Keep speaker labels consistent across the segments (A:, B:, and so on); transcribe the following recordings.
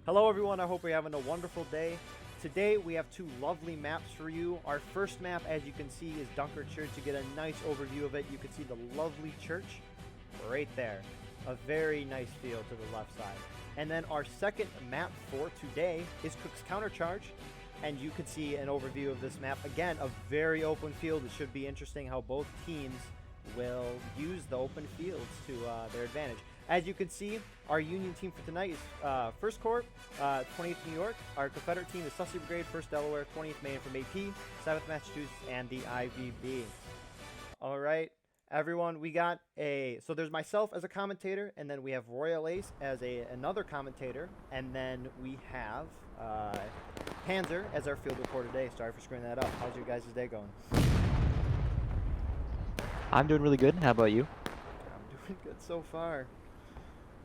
A: Hello everyone, I hope you're having a wonderful day. Today we have two lovely maps for you. Our first map, as you can see, is Dunker Church. You get a nice overview of it. You can see the lovely church right there. A very nice feel to the left side. And then our second map for today is Cooke's Countercharge. And you can see an overview of this map. Again, a very open field. It should be interesting how both teams will use the open fields to their advantage. As you can see, our Union team for tonight is 1st Corps, 20th New York. Our Confederate team is Sussex Brigade, 1st Delaware, 20th Maine from AP, 7th Massachusetts, and the IVB. All right, everyone, we got so there's myself as a commentator, and then we have Royal Ace as another commentator, and then we have Panzer as our field reporter today. Sorry for screwing that up. How's your guys' day going?
B: I'm doing really good. How about you?
A: I'm doing good so far.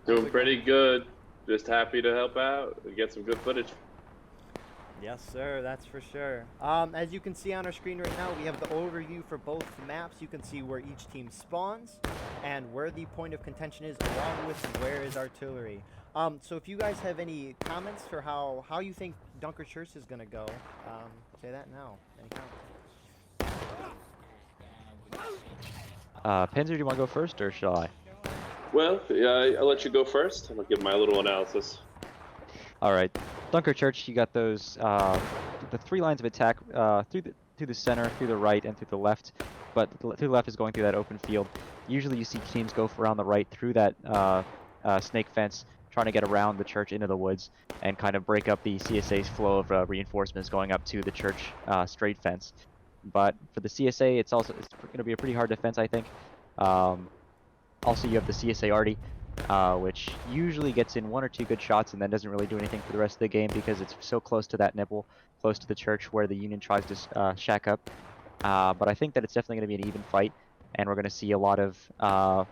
C: Doing pretty good. Just happy to help out and get some good footage.
A: Yes, sir. That's for sure. As you can see on our screen right now, we have the overview for both maps. You can see where each team spawns and where the point of contention is, along with where is artillery. So if you guys have any comments for how you think Dunker Church is going to go, say that now. Any comments?
B: Panzer, do you want to go first, or shall I?
C: Well, yeah, I'll let you go first. I'll give my little analysis.
B: All right. Dunker Church, you got those the three lines of attack through the center, through the right, and through the left. But through the left is going through that open field. Usually, you see teams go around the right through that snake fence, trying to get around the church into the woods and kind of break up the CSA's flow of reinforcements going up to the church straight fence. But for the CSA, it's going to be a pretty hard defense, I think. Also, you have the CSA Arty, which usually gets in one or two good shots and then doesn't really do anything for the rest of the game because it's so close to that nipple, close to the church where the Union tries to shack up. But I think that it's definitely going to be an even fight, and we're going to see a lot of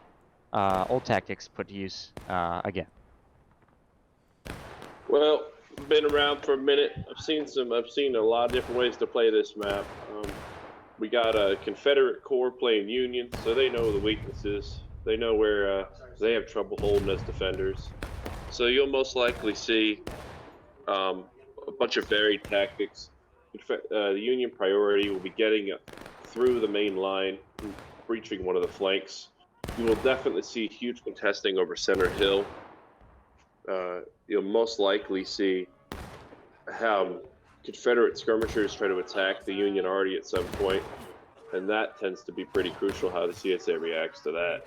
B: old tactics put to use again.
C: Well, been around for a minute. I've seen a lot of different ways to play this map. We got a Confederate Corps playing Union, so they know the weaknesses. They know where they have trouble holding as defenders. So you'll most likely see a bunch of varied tactics. The Union priority will be getting through the main line, breaching one of the flanks. You will definitely see huge contesting over Center Hill. You'll most likely see how Confederate skirmishers try to attack the Union Arty at some point, and that tends to be pretty crucial how the CSA reacts to that.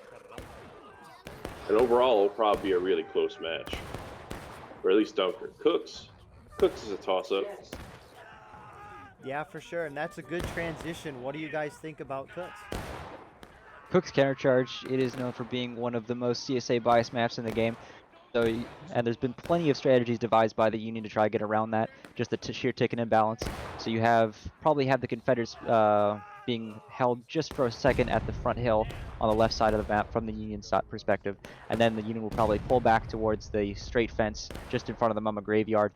C: And overall, it'll probably be a really close match, or at least Dunker. Cooke's is a toss-up.
A: Yeah, for sure, and that's a good transition. What do you guys think about Cooke's?
B: Cooke's Countercharge, it is known for being one of the most CSA biased maps in the game. So, and there's been plenty of strategies devised by the Union to try to get around that, just the sheer ticket imbalance. So you probably have the Confederates being held just for a second at the front hill on the left side of the map from the Union side perspective, and then the Union will probably pull back towards the straight fence just in front of the Mama Graveyard,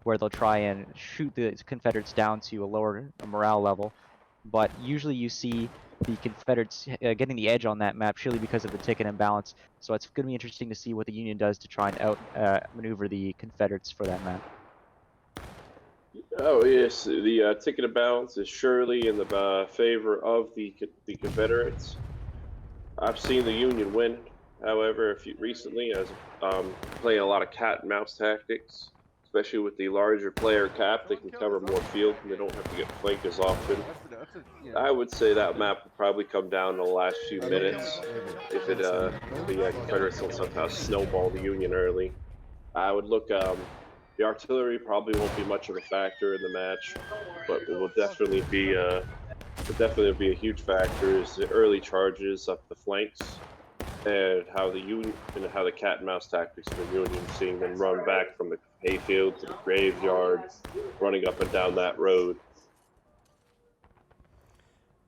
B: where they'll try and shoot the Confederates down to a lower morale level. But usually you see the Confederates getting the edge on that map purely because of the ticket imbalance. So it's going to be interesting to see what the Union does to try and outmaneuver the Confederates for that map.
C: Oh yes, the ticket imbalance is surely in the favor of the Confederates. I've seen the Union win, however, recently as playing a lot of cat and mouse tactics. Especially with the larger player cap, they can cover more field and they don't have to get flanked as often. I would say that map will probably come down in the last few minutes if the Confederates don't somehow snowball the Union early. I would look, the artillery probably won't be much of a factor in the match, but it will definitely be a huge factor is the early charges up the flanks. And how the cat and mouse tactics for the Union, seeing them run back from the hayfield to the graveyard, running up and down that road.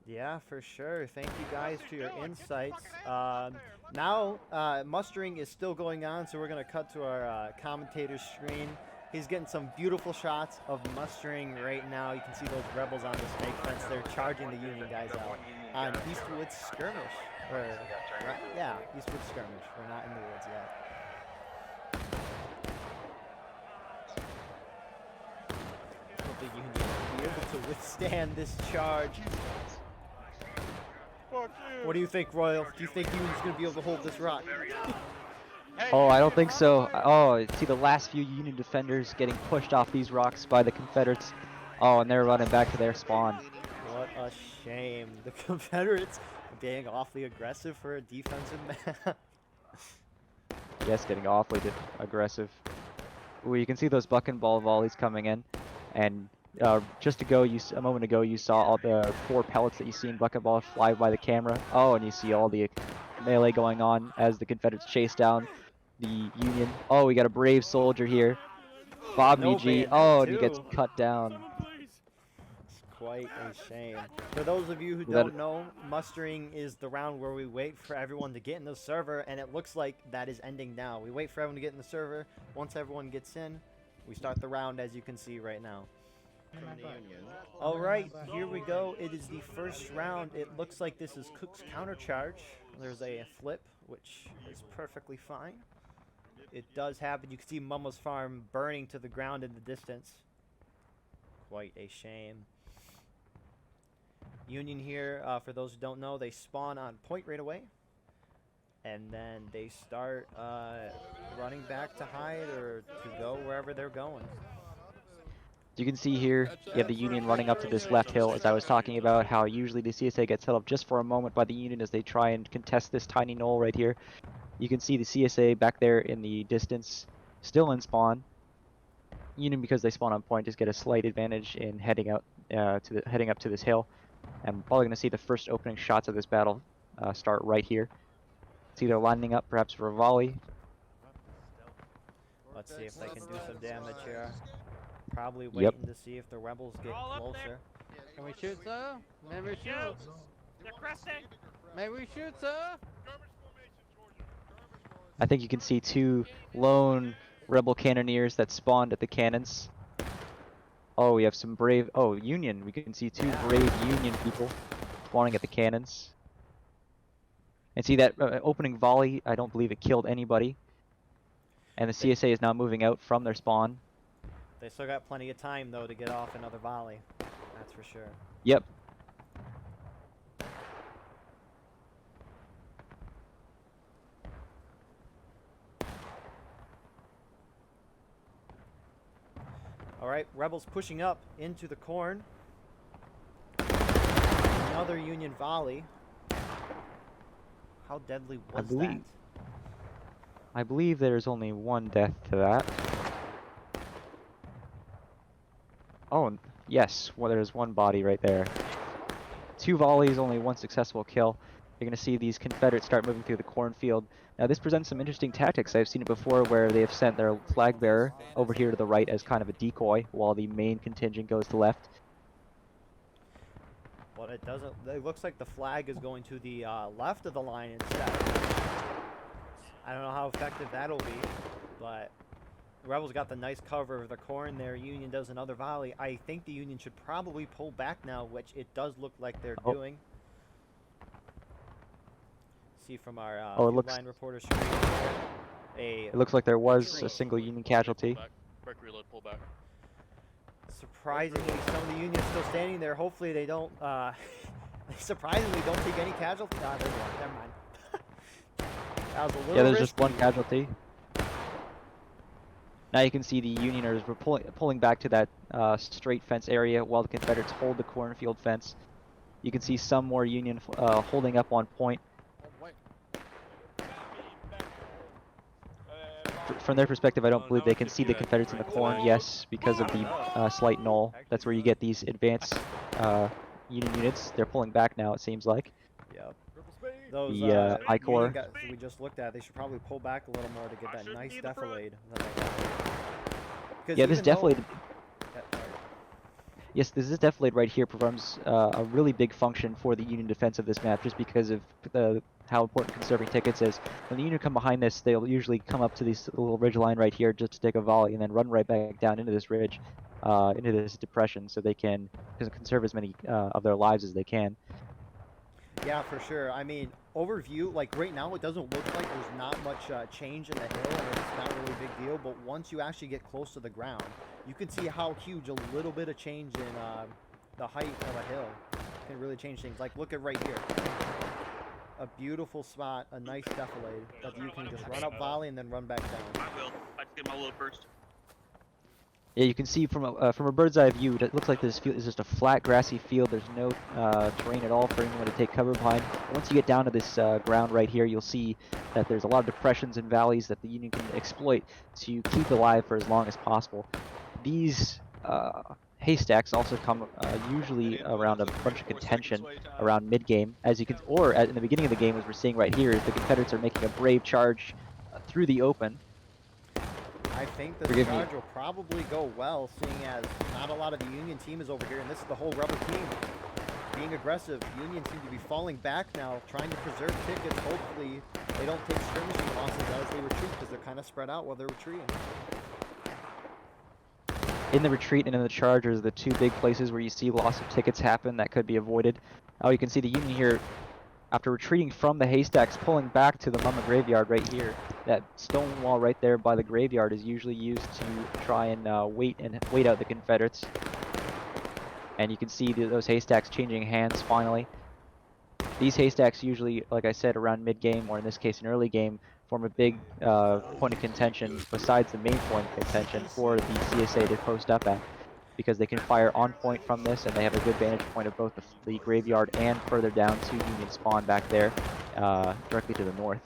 A: Yeah, for sure. Thank you guys for your insights. Now, mustering is still going on, so we're going to cut to our commentator's screen. He's getting some beautiful shots of mustering right now. You can see those rebels on the snake fence. They're charging the Union guys out on Eastwood Skirmish. Yeah, Eastwood Skirmish. We're not in the woods yet. the Union will be able to withstand this charge. What do you think, Royal? Do you think Union's going to be able to hold this rock?
B: Oh, I don't think so. Oh, see the last few Union defenders getting pushed off these rocks by the Confederates. Oh, and they're running back to their spawn.
A: What a shame. The Confederates being awfully aggressive for a defensive map.
B: Yes, getting awfully aggressive. Ooh, you can see those buck and ball volleys coming in, and just a moment ago, you saw all the 4 pellets that you see in buck and ball fly by the camera. Oh, and you see all the melee going on as the Confederates chase down the Union. Oh, we got a brave soldier here, Bob
A: No
B: G.
A: bayonet,
B: Oh, and he gets
A: too.
B: cut down.
A: It's quite a shame. For those of you who
B: That-
A: don't know, mustering is the round where we wait for everyone to get in the server, and it looks like that is ending now. We wait for everyone to get in the server. Once everyone gets in, we start the round, as you can see right now. All right, here we go. It is the first round. It looks like this is Cooke's countercharge. There's a flip, which is perfectly fine. It does happen. You can see Mama's farm burning to the ground in the distance. Quite a shame. Union here, for those who don't know, they spawn on point right away. And then they start running back to hide or to go wherever they're going.
B: You can see here, you have the Union running up to this left hill, as I was talking about how usually the CSA gets held up just for a moment by the Union as they try and contest this tiny knoll right here. You can see the CSA back there in the distance, still in spawn. Union, because they spawn on point, just get a slight advantage in heading out heading up to this hill. And we're probably going to see the first opening shots of this battle start right here. See they're lining up perhaps for a volley.
A: Let's see if they can do some damage here. Probably waiting to see if the rebels get closer.
D: Can we shoot, sir? May we shoot? May we shoot, sir?
B: I think you can see 2 lone rebel cannoneers that spawned at the cannons. Oh, we have some brave... Oh, Union. We can see 2 brave Union people spawning at the cannons. And see that opening volley, I don't believe it killed anybody. And the CSA is now moving out from their spawn.
A: They still got plenty of time, though, to get off another volley. That's for sure.
B: Yep.
A: All right, rebels pushing up into the corn. Another Union volley. How deadly was that?
B: I believe there's only 1 death to that. Oh, yes. Well, there's 1 body right there. 2 volleys, only 1 successful kill. You're going to see these Confederates start moving through the cornfield. Now, this presents some interesting tactics. I've seen it before where they have sent their flag bearer over here to the right as kind of a decoy while the main contingent goes to left.
A: But it doesn't. It looks like the flag is going to the left of the line instead. I don't know how effective that'll be, but the rebels got the nice cover of the corn there. Union does another volley. I think the Union should probably pull back now, which it does look like they're doing. See from our line reporter screen here,
B: it looks like there was a single Union casualty.
E: Quick reload, pull back.
A: Surprisingly, some of the Union still standing there. Hopefully they don't, surprisingly don't take any casualties. Ah, there's one. Never mind. That was a little
B: There's
A: risky.
B: just 1 casualty. Now you can see the Unioners were pulling back to that straight fence area while the Confederates hold the cornfield fence. You can see some more Union holding up on point. From their perspective, I don't believe they can see the Confederates in the corn, yes, because of the slight knoll. That's where you get these advanced Union units. They're pulling back now, it seems like.
A: Yep. Those
B: The I Corps.
A: Union guys we just looked at, they should probably pull back a little more to get that nice defilade that they got.
B: Yeah, this defilade...
A: Yeah, sorry.
B: Yes, this is defilade right here performs a really big function for the Union defense of this map, just because of how important conserving tickets is. When the Union come behind this, they'll usually come up to this little ridge line right here just to take a volley, and then run right back down into this ridge, into this depression, so they can conserve as many of their lives as they can.
A: Yeah, for sure. I mean, overview, like right now, it doesn't look like there's not much change in the hill, and it's not really a big deal. But once you actually get close to the ground, you can see how huge a little bit of change in the height of a hill can really change things. Like, look at right here. A beautiful spot, a nice defilade that you can just run up volley and then run back down.
E: I will. I just get my load first.
B: Yeah, you can see from a bird's eye view, it looks like this field is just a flat, grassy field. There's no terrain at all for anyone to take cover behind. Once you get down to this ground right here, you'll see that there's a lot of depressions and valleys that the Union can exploit to keep alive for as long as possible. These haystacks also come usually around a bunch of contention around mid-game, as you can, in the beginning of the game, as we're seeing right here, the Confederates are making a brave charge through the open.
A: I think that the charge will probably go well, seeing as not a lot of the Union team is over here, and this is the whole Rebel team being aggressive. Union seem to be falling back now, trying to preserve tickets. Hopefully they don't take skirmishing losses as they retreat, because they're kind of spread out while they're retreating.
B: In the retreat and in the charge are the two big places where you see loss of tickets happen that could be avoided. Oh, you can see the Union here, after retreating from the haystacks, pulling back to the Mama Graveyard right here. That stone wall right there by the graveyard is usually used to try and wait out the Confederates. And you can see those haystacks changing hands finally. These haystacks usually, like I said, around mid-game, or in this case an early game, form a big point of contention besides the main point of contention for the CSA to post up at, because they can fire on point from this, and they have a good vantage point of both the graveyard and further down to Union spawn back there, directly to the north.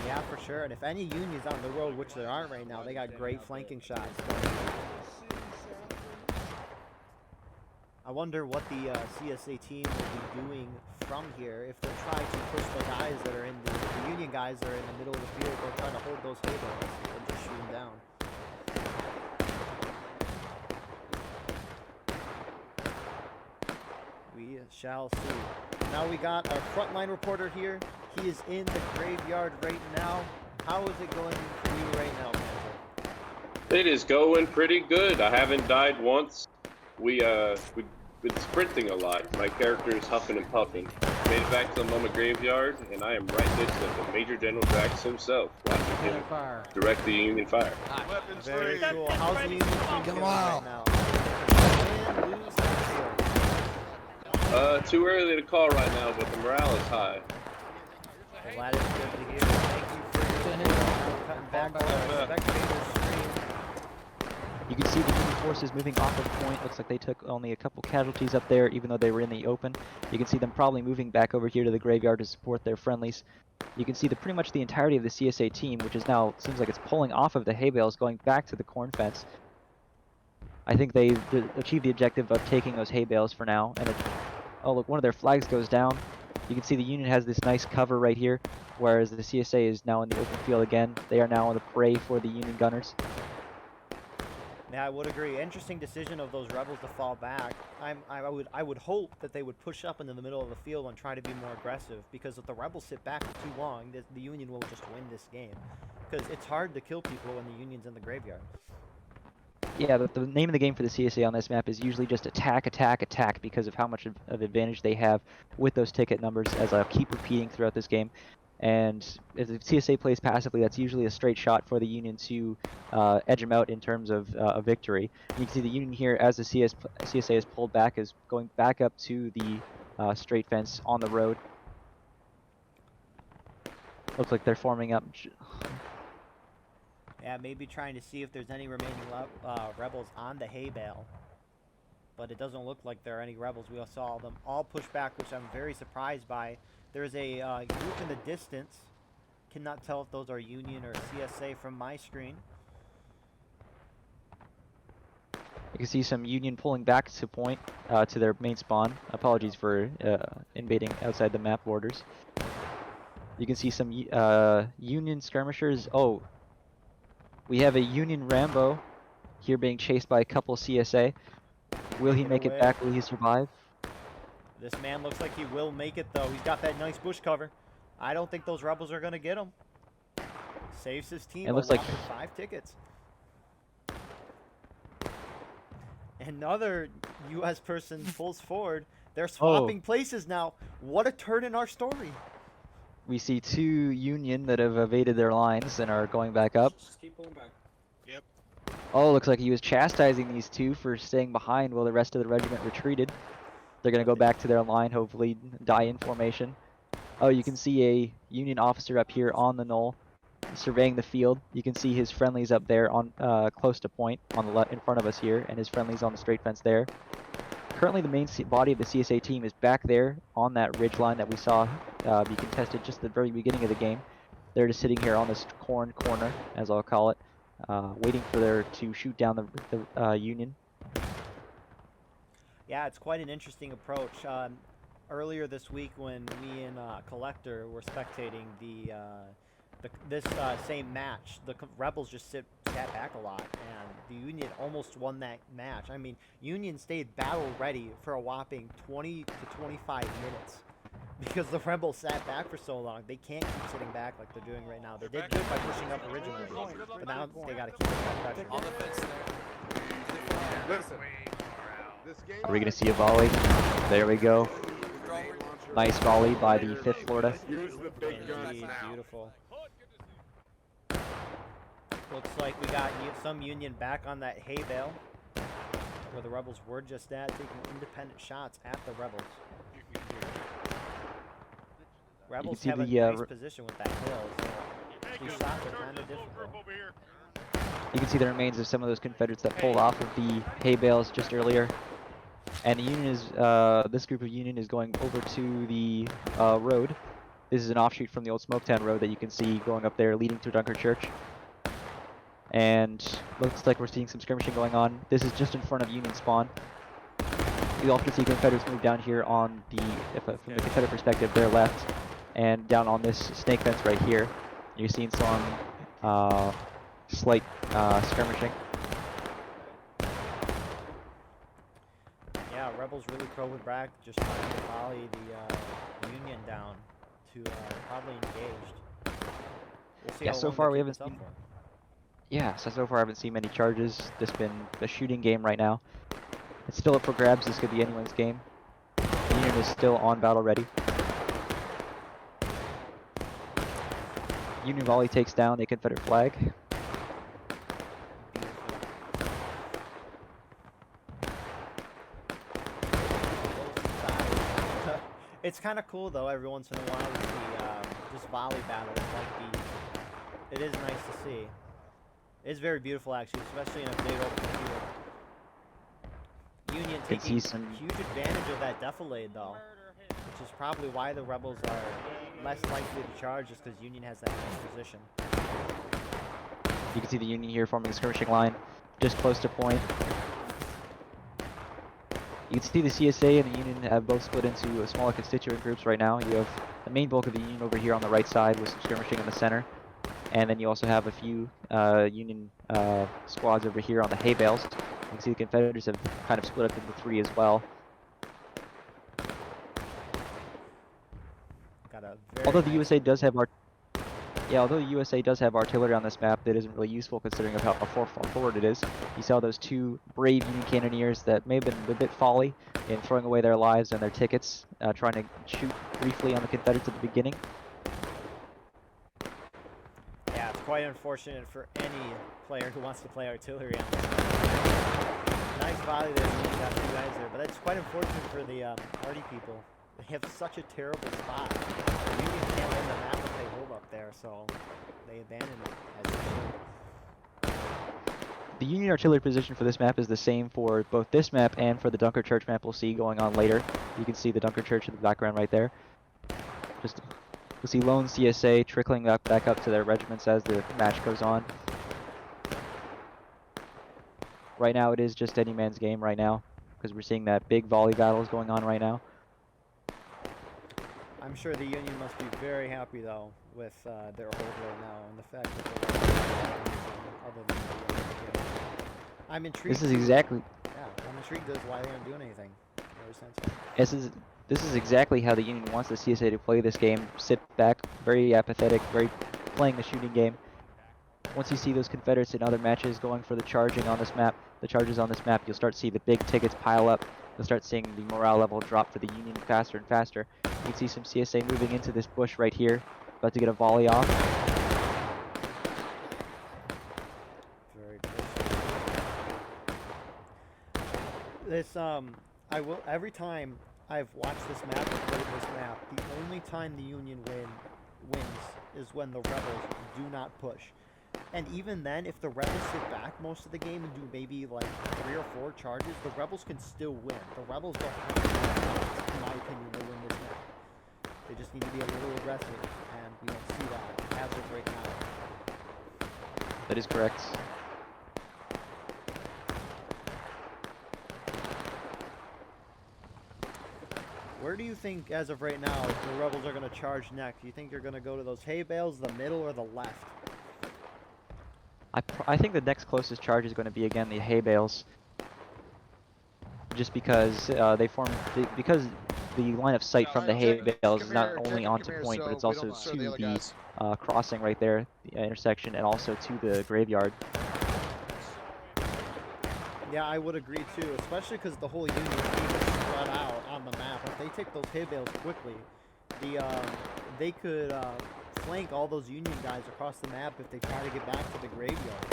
A: Yeah, for sure. And if any Unions on the road, which there aren't right now, they got great flanking shots. I wonder what the CSA team will be doing from here. If they'll try to push the guys that are in the Union guys that are in the middle of the field, they'll try to hold those hay bales and just shoot them down. We shall see. Now we got our frontline reporter here. He is in the graveyard right now. How is it going for you right now, Panther?
C: It is going pretty good. I haven't died once. We've been sprinting a lot. My character is huffing and puffing. Made it back to the Mama Graveyard, and I am right next to Major General Drax himself, watching him direct the Union fire.
A: Very cool. How's the Union team doing right now? Win, lose,
C: Too early to call right now, but the morale is high.
A: well, that is good to hear. Thank you for cutting back on the spectator stream.
B: You can see the Union forces moving off of point. Looks like they took only a couple casualties up there, even though they were in the open. You can see them probably moving back over here to the graveyard to support their friendlies. You can see pretty much the entirety of the CSA team, which is now, seems like it's pulling off of the hay bales, going back to the corn fence. I think they achieved the objective of taking those hay bales for now. And oh look, one of their flags goes down. You can see the Union has this nice cover right here, whereas the CSA is now in the open field again. They are now on the prey for the Union gunners.
A: Yeah, I would agree. Interesting decision of those rebels to fall back. I would hope that they would push up into the middle of the field and try to be more aggressive, because if the rebels sit back for too long, the Union will just win this game. Because it's hard to kill people when the Union's in the graveyard.
B: Yeah, the name of the game for the CSA on this map is usually just attack, attack, attack, because of how much of advantage they have with those ticket numbers, as I'll keep repeating throughout this game. And if the CSA plays passively, that's usually a straight shot for the Union to edge them out in terms of a victory. And you can see the Union here, as the CSA is pulled back, is going back up to the straight fence on the road. Looks like they're forming up.
A: Yeah, maybe trying to see if there's any remaining rebels on the hay bale. But it doesn't look like there are any rebels. We all saw them all push back, which I'm very surprised by. There's a group in the distance. Cannot tell if those are Union or CSA from my screen.
B: You can see some Union pulling back to point to their main spawn. Apologies for invading outside the map borders. You can see some Union skirmishers. Oh, we have a Union Rambo here being chased by a couple CSA. Will he make it back? Will he survive?
A: This man looks like he will make it, though. He's got that nice bush cover. I don't think those rebels are going to get him. Saves his team.
B: It looks like
A: 5 tickets. Another U.S. person pulls forward. They're swapping places now. What a turn in our story.
B: We see 2 Union that have evaded their lines and are going back up.
F: Just keep pulling back.
E: Yep.
B: Oh, looks like he was chastising these 2 for staying behind while the rest of the regiment retreated. They're going to go back to their line, hopefully die in formation. Oh, you can see a Union officer up here on the knoll, surveying the field. You can see his friendlies up there on close to point on the left in front of us here, and his friendlies on the straight fence there. Currently, the main body of the CSA team is back there on that ridge line that we saw be contested just at the very beginning of the game. They're just sitting here on this corner, as I'll call it, waiting for to shoot down the Union.
A: Yeah, it's quite an interesting approach. Earlier this week, when me and Collector were spectating this same match, the Rebels just sat back a lot, and the Union almost won that match. I mean, Union stayed battle ready for a whopping 20 to 25 minutes because the Rebels sat back for so long. They can't keep sitting back like they're doing right now. They did good by pushing up originally, but now they got to keep that pressure.
F: On the fence there.
G: Listen.
B: Are we going to see a volley? There we go. Nice volley by the 5th Florida.
G: Use the big guns
A: Indeed,
G: now.
A: beautiful. Looks like we got some Union back on that hay bale, where the Rebels were just at, taking independent shots at the Rebels. Rebels
B: see
A: have a
B: the,
A: nice position with that hill, so these shots are kind of difficult.
B: You can see the remains of some of those Confederates that pulled off of the hay bales just earlier. And the Union is, this group of Union is going over to the road. This is an offshoot from the old Smoketown road that you can see going up there, leading to Dunkirk Church. And looks like we're seeing some skirmishing going on. This is just in front of Union spawn. You also see Confederates move down here on the, from the Confederate perspective, their left, and down on this snake fence right here. You're seeing some slight skirmishing.
A: Yeah, Rebels really probing back, just trying to volley the Union down to probably engaged. We'll see
B: Yeah,
A: how
B: so
A: long
B: far
A: they
B: we
A: keep
B: haven't
A: this up
B: seen.
A: for.
B: Yeah, so far I haven't seen many charges. This been a shooting game right now. It's still up for grabs. This could be anyone's game. The Union is still on battle ready. Union volley takes down a Confederate flag.
A: It's kind of cool though. Every once in a while, we see just volley battles like these. It is nice to see. It's very beautiful, actually, especially in a big open field. Union
B: Can
A: taking
B: see some-
A: huge advantage of that defilade, though, which is probably why the Rebels are less likely to charge, just because Union has that nice position.
B: You can see the Union here forming a skirmishing line, just close to point. You can see the CSA and the Union have both split into smaller constituent groups right now. You have the main bulk of the Union over here on the right side with some skirmishing in the center. And then you also have a few Union squads over here on the hay bales. You can see the Confederates have kind of split up into 3 as well.
A: Got a very
B: Although the
A: nice
B: USA does have artillery on this map, that isn't really useful considering of how far forward it is. You saw those 2 brave Union cannoneers that may have been a bit folly in throwing away their lives and their tickets, trying to shoot briefly on the Confederates at the beginning.
A: Yeah, it's quite unfortunate for any player who wants to play artillery on this. Nice volley there, you got 2 guys there, but it's quite unfortunate for the party people. They have such a terrible spot. The Union can't win the map if they hold up there, so they abandon it as they should.
B: The Union artillery position for this map is the same for both this map and for the Dunkirk Church map we'll see going on later. You can see the Dunkirk Church in the background right there. We'll see lone CSA trickling back up to their regiments as the match goes on. Right now it is just any man's game right now, because we're seeing that big volley battles going on right now.
A: I'm sure the Union must be very happy, though, with their hold right now and the fact that they're other than the I'm intrigued.
B: This is exactly
A: Yeah, I'm intrigued as to why they aren't doing anything. Ever since.
B: This is exactly how the Union wants the CSA to play this game. Sit back, very apathetic, very playing the shooting game. Once you see those Confederates in other matches going for the charges on this map, you'll start to see the big tickets pile up You'll start seeing the morale level drop for the Union faster and faster. You can see some CSA moving into this bush right here, about to get a volley off.
A: Very good. This I will every time I've watched this map or played this map, the only time the Union wins is when the Rebels do not push. And even then, if the Rebels sit back most of the game and do maybe like 3 or 4 charges, the Rebels can still win. The Rebels don't have to win, in my opinion, to win this map. They just need to be a little aggressive, and we don't see that as of right now.
B: That is correct.
A: Where do you think, as of right now, the Rebels are going to charge next? Do you think they're going to go to those hay bales, the middle, or the left?
B: I think the next closest charge is going to be again the hay bales, just because because the line of sight from the hay bales is not only onto point, but it's also to the crossing right there, the intersection, and also to the graveyard.
A: Yeah, I would agree too, especially because the whole Union team is spread out on the map. If they take those hay bales quickly, they could flank all those Union guys across the map if they try to get back to the graveyard,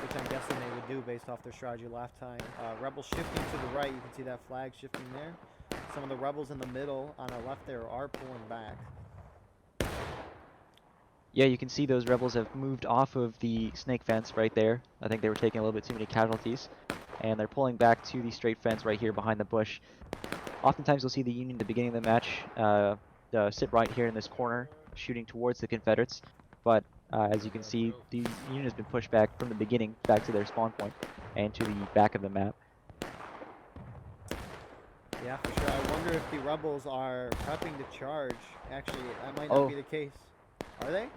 A: which I'm guessing they would do based off their strategy last time. Rebels shifting to the right, you can see that flag shifting there. Some of the Rebels in the middle on our left there are pulling back.
B: Yeah, you can see those Rebels have moved off of the snake fence right there. I think they were taking a little bit too many casualties, and they're pulling back to the straight fence right here behind the bush. Oftentimes you'll see the Union at the beginning of the match sit right here in this corner, shooting towards the Confederates, but as you can see, the Union has been pushed back from the beginning back to their spawn point and to the back of the map.
A: Yeah, for sure. I wonder if the Rebels are prepping to charge. Actually, that might not
B: Oh.
A: be the case. Are they?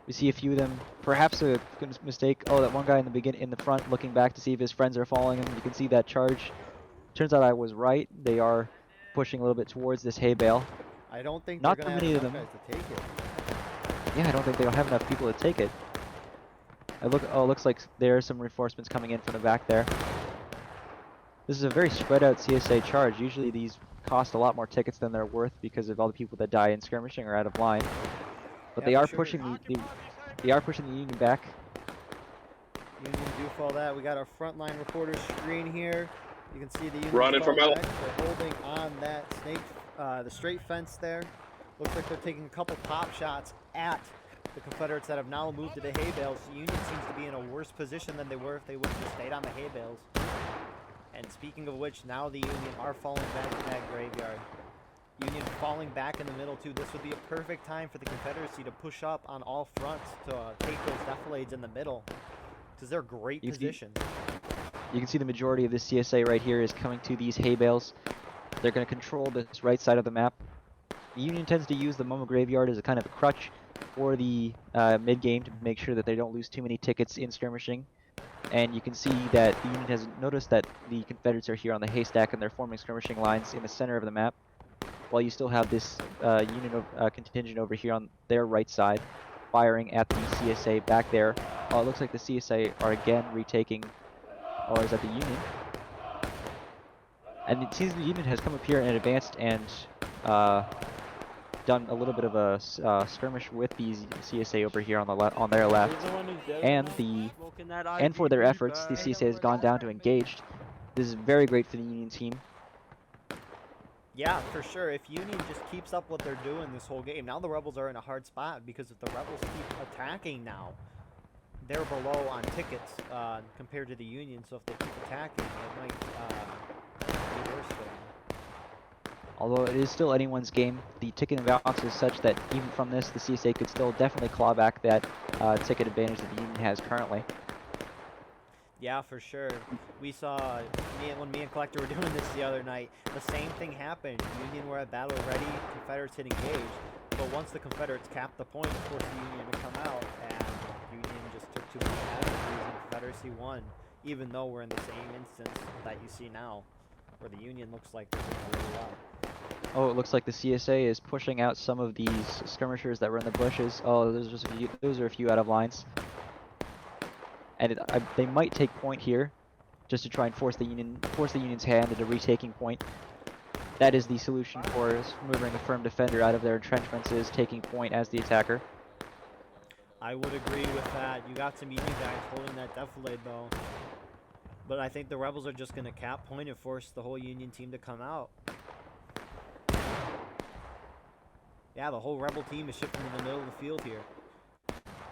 B: We see a few of them, perhaps a mistake. Oh, that one guy in the front looking back to see if his friends are following him. You can see that charge. Turns out I was right. They are pushing a little bit towards this hay bale.
A: I don't think
B: Not
A: they're
B: too
A: going to
B: many
A: have
B: of
A: enough
B: them.
A: guys to take it.
B: Yeah, I don't think they don't have enough people to take it. Looks like there are some reinforcements coming in from the back there. This is a very spread out CSA charge. Usually these cost a lot more tickets than they're worth because of all the people that die in skirmishing are out of line. But
A: Yeah,
B: they
A: for
B: are
A: sure.
B: pushing they are pushing the Union back.
A: Union do fall that. We got our frontline reporter screen here. You can see the Union
C: Running
A: fall
C: from out.
A: back. They're holding on that snake, the straight fence there. Looks like they're taking a couple pop shots at the Confederates that have now moved to the hay bales. The Union seems to be in a worse position than they were if they would have just stayed on the hay bales. And speaking of which, now the Union are falling back to that graveyard. Union falling back in the middle too. This would be a perfect time for the Confederacy to push up on all fronts to take those defilades in the middle, because they're great positions.
B: You can see the majority of this CSA right here is coming to these hay bales. They're going to control this right side of the map. The Union tends to use the Momo Graveyard as a kind of a crutch for the mid-game to make sure that they don't lose too many tickets in skirmishing. And you can see that the Union has noticed that the Confederates are here on the haystack and they're forming skirmishing lines in the center of the map, while you still have this Union contingent over here on their right side firing at the CSA back there. Oh, it looks like the CSA are again retaking, or is that the Union? And it seems the Union has come up here and advanced and done a little bit of a skirmish with these CSA over here on their left, and for their efforts, the CSA has gone down to engaged. This is very great for the Union team.
A: Yeah, for sure. If Union just keeps up what they're doing this whole game, now the Rebels are in a hard spot, because if the Rebels keep attacking now, they're below on tickets compared to the Union. So if they keep attacking, it might be worse for them.
B: Although it is still anyone's game, the ticket imbalance is such that even from this, the CSA could still definitely claw back that ticket advantage that the Union has currently.
A: Yeah, for sure. We saw, when me and Collector were doing this the other night, the same thing happened. Union were at battle ready, Confederates hit engage, but once the Confederates capped the point, of course the Union would come out, and Union just took too many casualties, and Confederacy won, even though we're in the same instance that you see now, where the Union looks like they're doing really well.
B: Oh, it looks like the CSA is pushing out some of these skirmishers that were in the bushes. Oh, those are a few out of lines. And they might take point here, just to try and force the Union's hand into retaking point. That is the solution for moving a firm defender out of their entrenchments, is taking point as the attacker.
A: I would agree with that. You got some Union guys holding that defilade though. But I think the Rebels are just going to cap point and force the whole Union team to come out. Yeah, the whole Rebel team is shifting to the middle of the field here.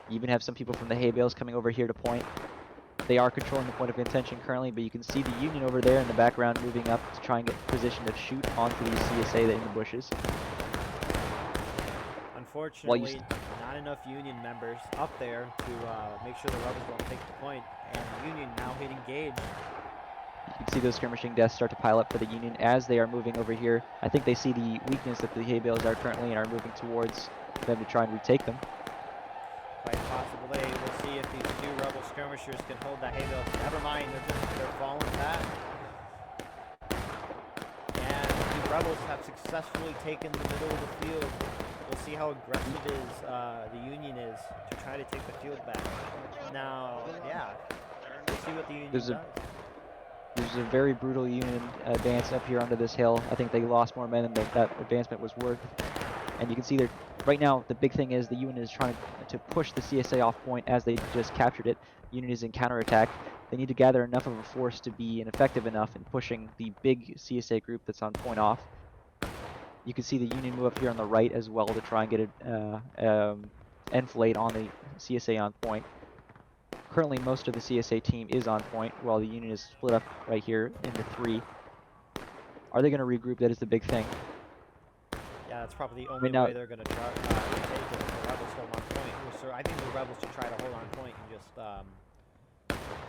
B: You even have some people from the hay bales coming over here to point. They are controlling the point of contention currently, but you can see the Union over there in the background moving up to try and get position to shoot onto the CSA in the bushes.
A: Unfortunately, not enough Union members up there to make sure the Rebels don't take the point, and the Union now hit engage.
B: You can see those skirmishing deaths start to pile up for the Union as they are moving over here. I think they see the weakness that the hay bales are currently and are moving towards them to try and retake them.
A: Quite possible. We'll see if these two Rebel skirmishers can hold that hay bale. Never mind, they're falling back. And the Rebels have successfully taken the middle of the field. We'll see how aggressive the Union is to try to take the field back. Now, yeah, we'll see what the Union does.
B: There's a very brutal Union advance up here onto this hill. I think they lost more men than that advancement was worth. And you can see right now, the big thing is the Union is trying to push the CSA off point as they just captured it. Union is in counterattack. They need to gather enough of a force to be effective enough in pushing the big CSA group that's on point off. You can see the Union move up here on the right as well to try and get an enfilade on the CSA on point. Currently, most of the CSA team is on point, while the Union is split up right here into 3. Are they going to regroup? That is the big thing.
A: Yeah, that's probably the only way they're going to try to take it. The Rebels hold on point. So I think the Rebels should try to hold on point and just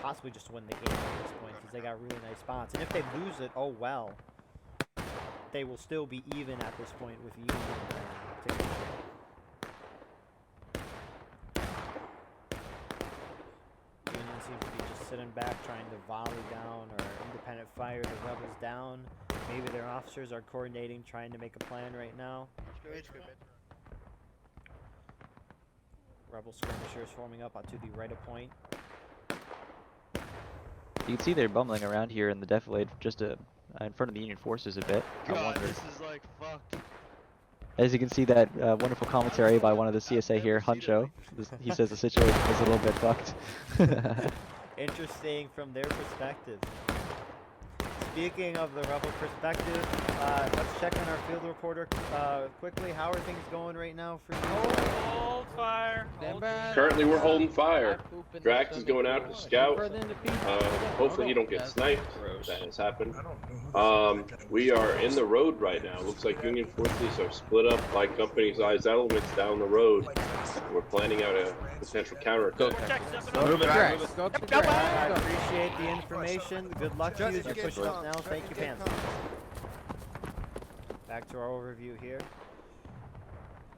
A: possibly just win the game at this point, because they got really nice spots. And if they lose it, oh well. They will still be even at this point with Union taking it. Union seems to be just sitting back trying to volley down or independent fire the Rebels down. Maybe their officers are coordinating, trying to make a plan right now. Rebel skirmishers forming up onto the right of point.
B: You can see they're bumbling around here in the defilade, just in front of the Union forces a bit.
G: God, this is like fucked.
B: As you can see, that wonderful commentary by one of the CSA here, Huncho. He says the situation is a little bit fucked.
A: Interesting from their perspective. Speaking of the Rebel perspective, let's check on our field reporter quickly. How are things going right now for you?
E: Hold fire.
C: Currently, we're holding fire. Drax is going out to scout. Hopefully, you don't get sniped. That has happened. We are in the road right now. Looks like Union forces are split up by company-sized elements down the road. We're planning out a potential counterattack.
A: I appreciate the information. Good luck to you as you push it up now. Thank you, Panther. Back to our overview here.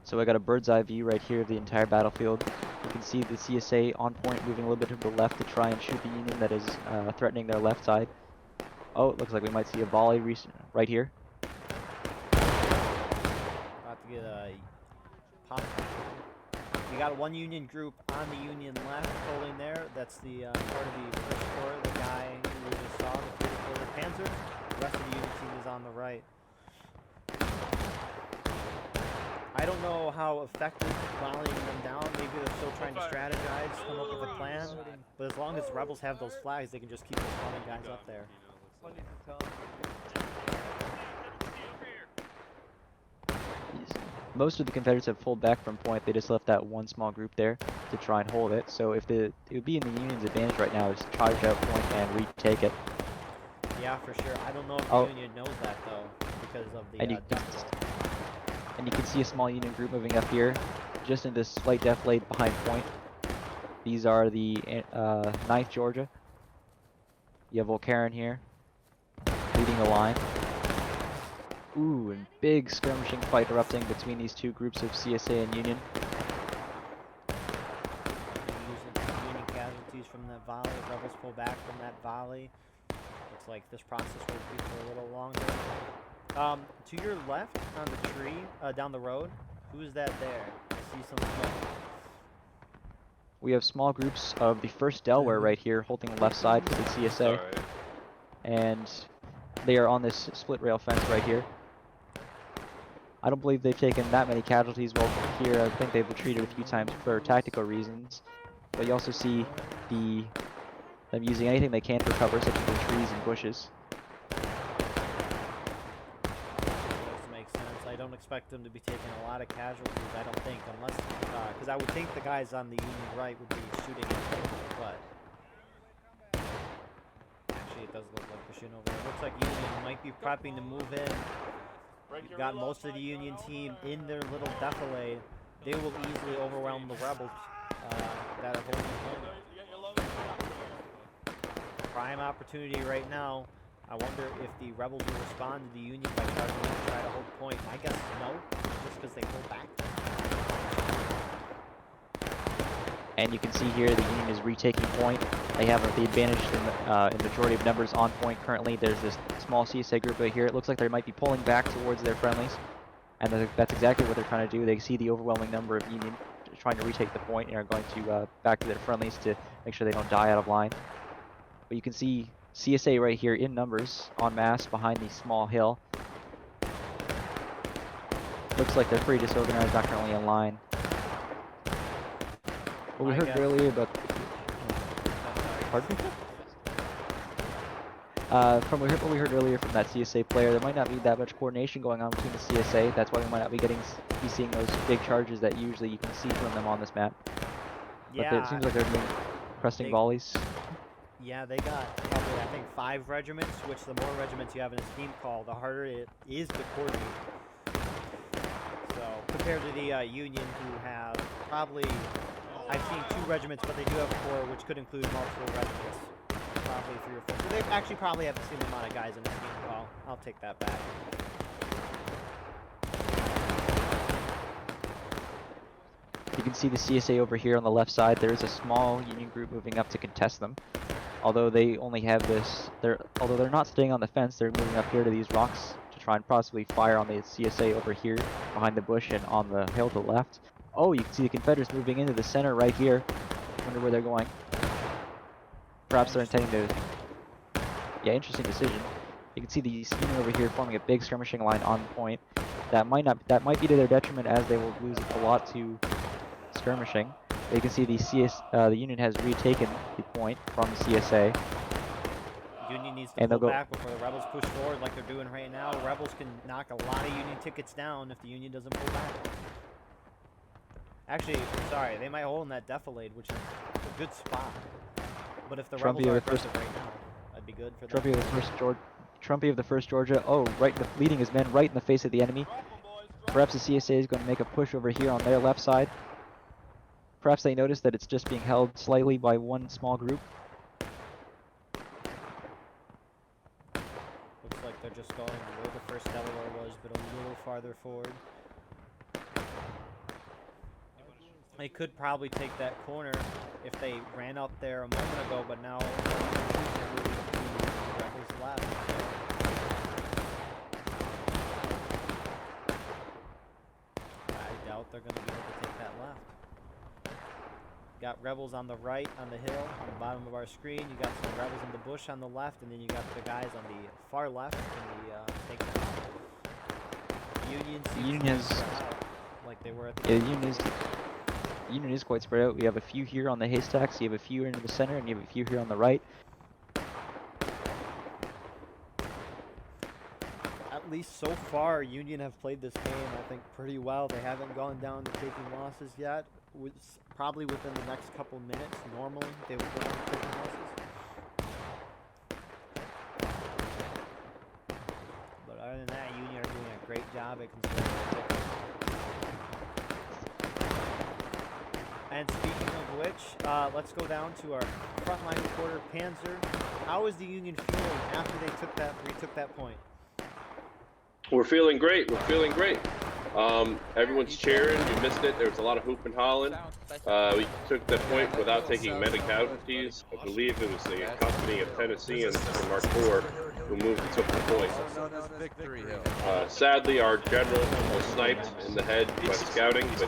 B: So I got a bird's eye view right here of the entire battlefield. You can see the CSA on point moving a little bit to the left to try and shoot the Union that is threatening their left side. Oh, it looks like we might see a volley right here.
A: About to get a pop. We got one Union group on the Union left holding there. That's the part of the first corps, the guy who we just saw, the field Panzer. The rest of the Union team is on the right. I don't know how effective volleying them down. Maybe they're still trying to strategize, come up with a plan. But as long as Rebels have those flags, they can just keep those falling guys up there.
B: Most of the Confederates have pulled back from point. They just left that one small group there to try and hold it. So if it would be in the Union's advantage right now is to charge out point and retake it.
A: Yeah, for sure. I don't know if the Union knows that though, because of the.
B: And you can see a small Union group moving up here, just in this slight defilade behind point. These are the 9th Georgia. You have Volcaren here, leading the line. Ooh, and big skirmishing fight erupting between these two groups of CSA and Union.
A: Union casualties from that volley. Rebels pull back from that volley. Looks like this process will be for a little longer. To your left on the tree, down the road, who is that there? I see some smoke.
B: We have small groups of the 1st Delaware right here holding the left side for the CSA. and they are on this split rail fence right here. I don't believe they've taken that many casualties while here. I think they've retreated a few times for tactical reasons. But you also see them using anything they can for cover, such as the trees and bushes.
A: Those make sense. I don't expect them to be taking a lot of casualties, I don't think, unless, because I would think the guys on the Union right would be shooting at them, but actually it does look like they're shooting over there. Looks like Union might be prepping to move in. You've got most of the Union team in their little defilade. They will easily overwhelm the rebels that are holding point. Prime opportunity right now. I wonder if the rebels will respond to the Union by starting to try to hold point. My guess is no, just because they pull back.
B: And you can see here the Union is retaking point. They have the advantage in majority of numbers on point currently. There's this small CSA group right here. It looks like they might be pulling back towards their friendlies. And that's exactly what they're trying to do. They see the overwhelming number of Union trying to retake the point and are going to back to their friendlies to make sure they don't die out of line. But you can see CSA right here in numbers en masse behind the small hill. Looks like they're pretty disorganized, not currently in line. What we heard earlier about... Pardon? From what we heard earlier from that CSA player, there might not be that much coordination going on between the CSA. That's why we might not be seeing those big charges that usually you can see from them on this map.
A: Yeah,
B: But it seems like they're doing cresting volleys.
A: Yeah, they got probably, I think, 5 regiments, which the more regiments you have in a team call, the harder it is to coordinate. So, compared to the Union, who have probably, I've seen 2 regiments, but they do have 4, which could include multiple regiments. Probably 3 or 4. So they actually probably have the same amount of guys in a team call. I'll take that back.
B: You can see the CSA over here on the left side. There is a small Union group moving up to contest them. Although they only have this, although they're not staying on the fence, they're moving up here to these rocks to try and possibly fire on the CSA over here behind the bush and on the hill to the left. Oh, you can see the Confederates moving into the center right here. Wonder where they're going. Perhaps they're intending to... Yeah, interesting decision. You can see the Union over here forming a big skirmishing line on point. That might be to their detriment, as they will lose a lot to skirmishing. You can see the Union has retaken the point from the CSA.
A: Union needs to pull back before the rebels push forward like they're doing right now. Rebels can knock a lot of Union tickets down if the Union doesn't pull back. Actually, sorry, they might hold in that defilade, which is a good spot. But if the rebels are aggressive right now, that'd be good for them.
B: Trumpy of the 1st Georgia. Oh, leading his men right in the face of the enemy. Perhaps the CSA is going to make a push over here on their left side. Perhaps they notice that it's just being held slightly by one small group.
A: Looks like they're just going where the 1st Delaware was, but a little farther forward. They could probably take that corner if they ran up there a moment ago, but now the rebels left. I doubt they're going to be able to take that left. Got rebels on the right, on the hill, on the bottom of our screen. You got some rebels in the bush on the left, and then you got the guys on the far left in the
B: Union has
A: like they were at the
B: Union is quite spread out. We have a few here on the haystacks, you have a few in the center, and you have a few here on the right.
A: At least so far, Union have played this game, I think, pretty well. They haven't gone down to taking losses yet. Probably within the next couple minutes, normally, they would go down to taking losses. But other than that, Union are doing a great job at conserving their tickets. And speaking of which, let's go down to our frontline reporter, Panzer. How is the Union feeling after they retook that point?
C: We're feeling great. We're feeling great. Everyone's cheering. You missed it. There was a lot of hoop and hollering. We took the point without taking many casualties. I believe it was the company of Tennesseans from our corps who moved and took the point.
D: Also known as Victory Hill.
C: Sadly, our general was sniped in the head by scouting, but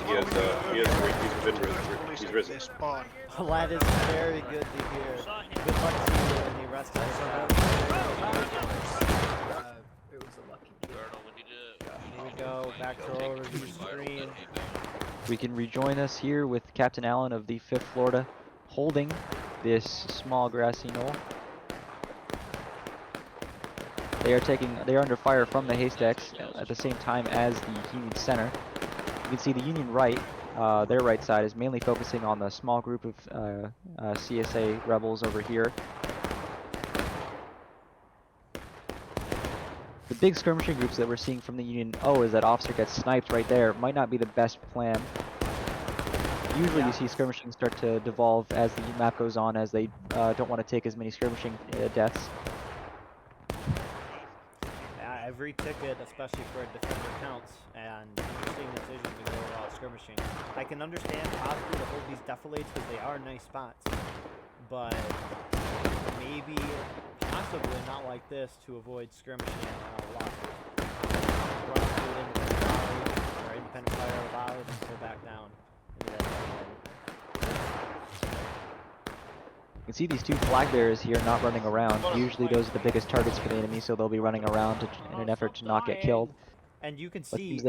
C: he's risen.
A: Well, that is very good to hear. Good luck to you in the rest of the
F: It was a lucky
A: Here we go, back to our overview screen.
B: We can rejoin us here with Captain Allen of the 5th Florida holding this small grassy knoll. They are under fire from the haystacks at the same time as the Union center. You can see the Union right, their right side is mainly focusing on the small group of CSA rebels over here. The big skirmishing groups that we're seeing from the Union, is that officer gets sniped right there. Might not be the best plan. Usually you see skirmishing start to devolve as the map goes on, as they don't want to take as many skirmishing deaths.
A: Yeah, every ticket, especially for a defender, counts, and interesting decision to go skirmishing. I can understand possibly to hold these defilades because they are nice spots, but maybe, possibly not like this to avoid skirmishing a lot. Run up to an independent volley, or independent fire volley, and pull back down into that defilade.
B: You can see these two flag bearers here not running around. Usually those are the biggest targets for the enemy, so they'll be running around in an effort to not get killed.
A: And you can see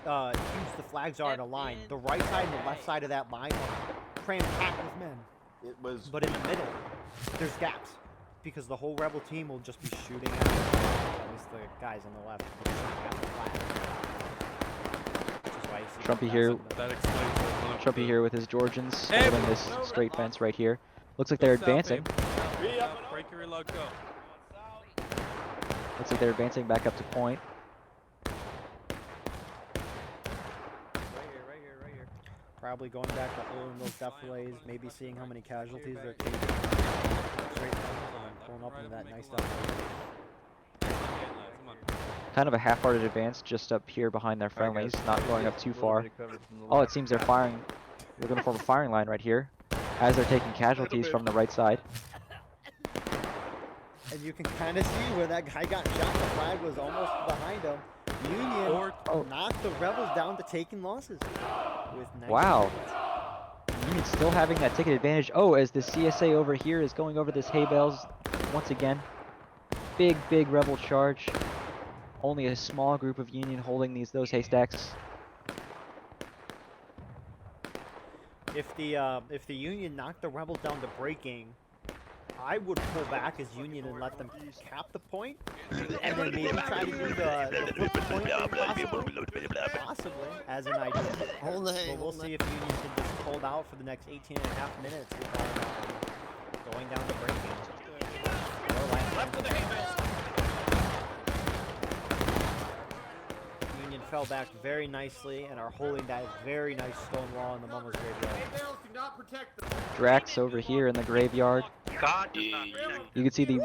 A: how huge the flags are in a line. The right side and the left side of that line are crammed packed with men. But in the middle, there's gaps, because the whole rebel team will just be shooting at them. At least the guys on the left will be shooting at the flag. Which is why you see
B: Trumpy here.
D: That explains it.
B: Trumpy here with his Georgians holding this straight fence right here. Looks like they're advancing.
D: Break your reload, go.
B: Looks like they're advancing back up to point.
A: Right here. Probably going back to holding those defilades, maybe seeing how many casualties they're taking. Straight down and then pulling up into that nice defilade.
B: Kind of a half-hearted advance just up here behind their friendlies, not going up too far. Oh, it seems they're firing. They're going to form a firing line right here as they're taking casualties from the right side.
A: And you can kind of see where that guy got shot. The flag was almost behind him. Union knocked the rebels down to taking losses. With 19
B: Wow.
A: points.
B: Union still having that ticket advantage. Oh, as the CSA over here is going over this hay bales once again. Big rebel charge. Only a small group of Union holding those haystacks.
A: If the Union knocked the rebels down to breaking, I would pull back as Union and let them cap the point, and then maybe try to do the flip the point possibly as an idea. But we'll see if Union can just hold out for the next 18.5 minutes without going down to breaking. Union fell back very nicely and are holding that very nice stone wall in the Mummer's Graveyard.
B: Drax over here in the graveyard. You can see the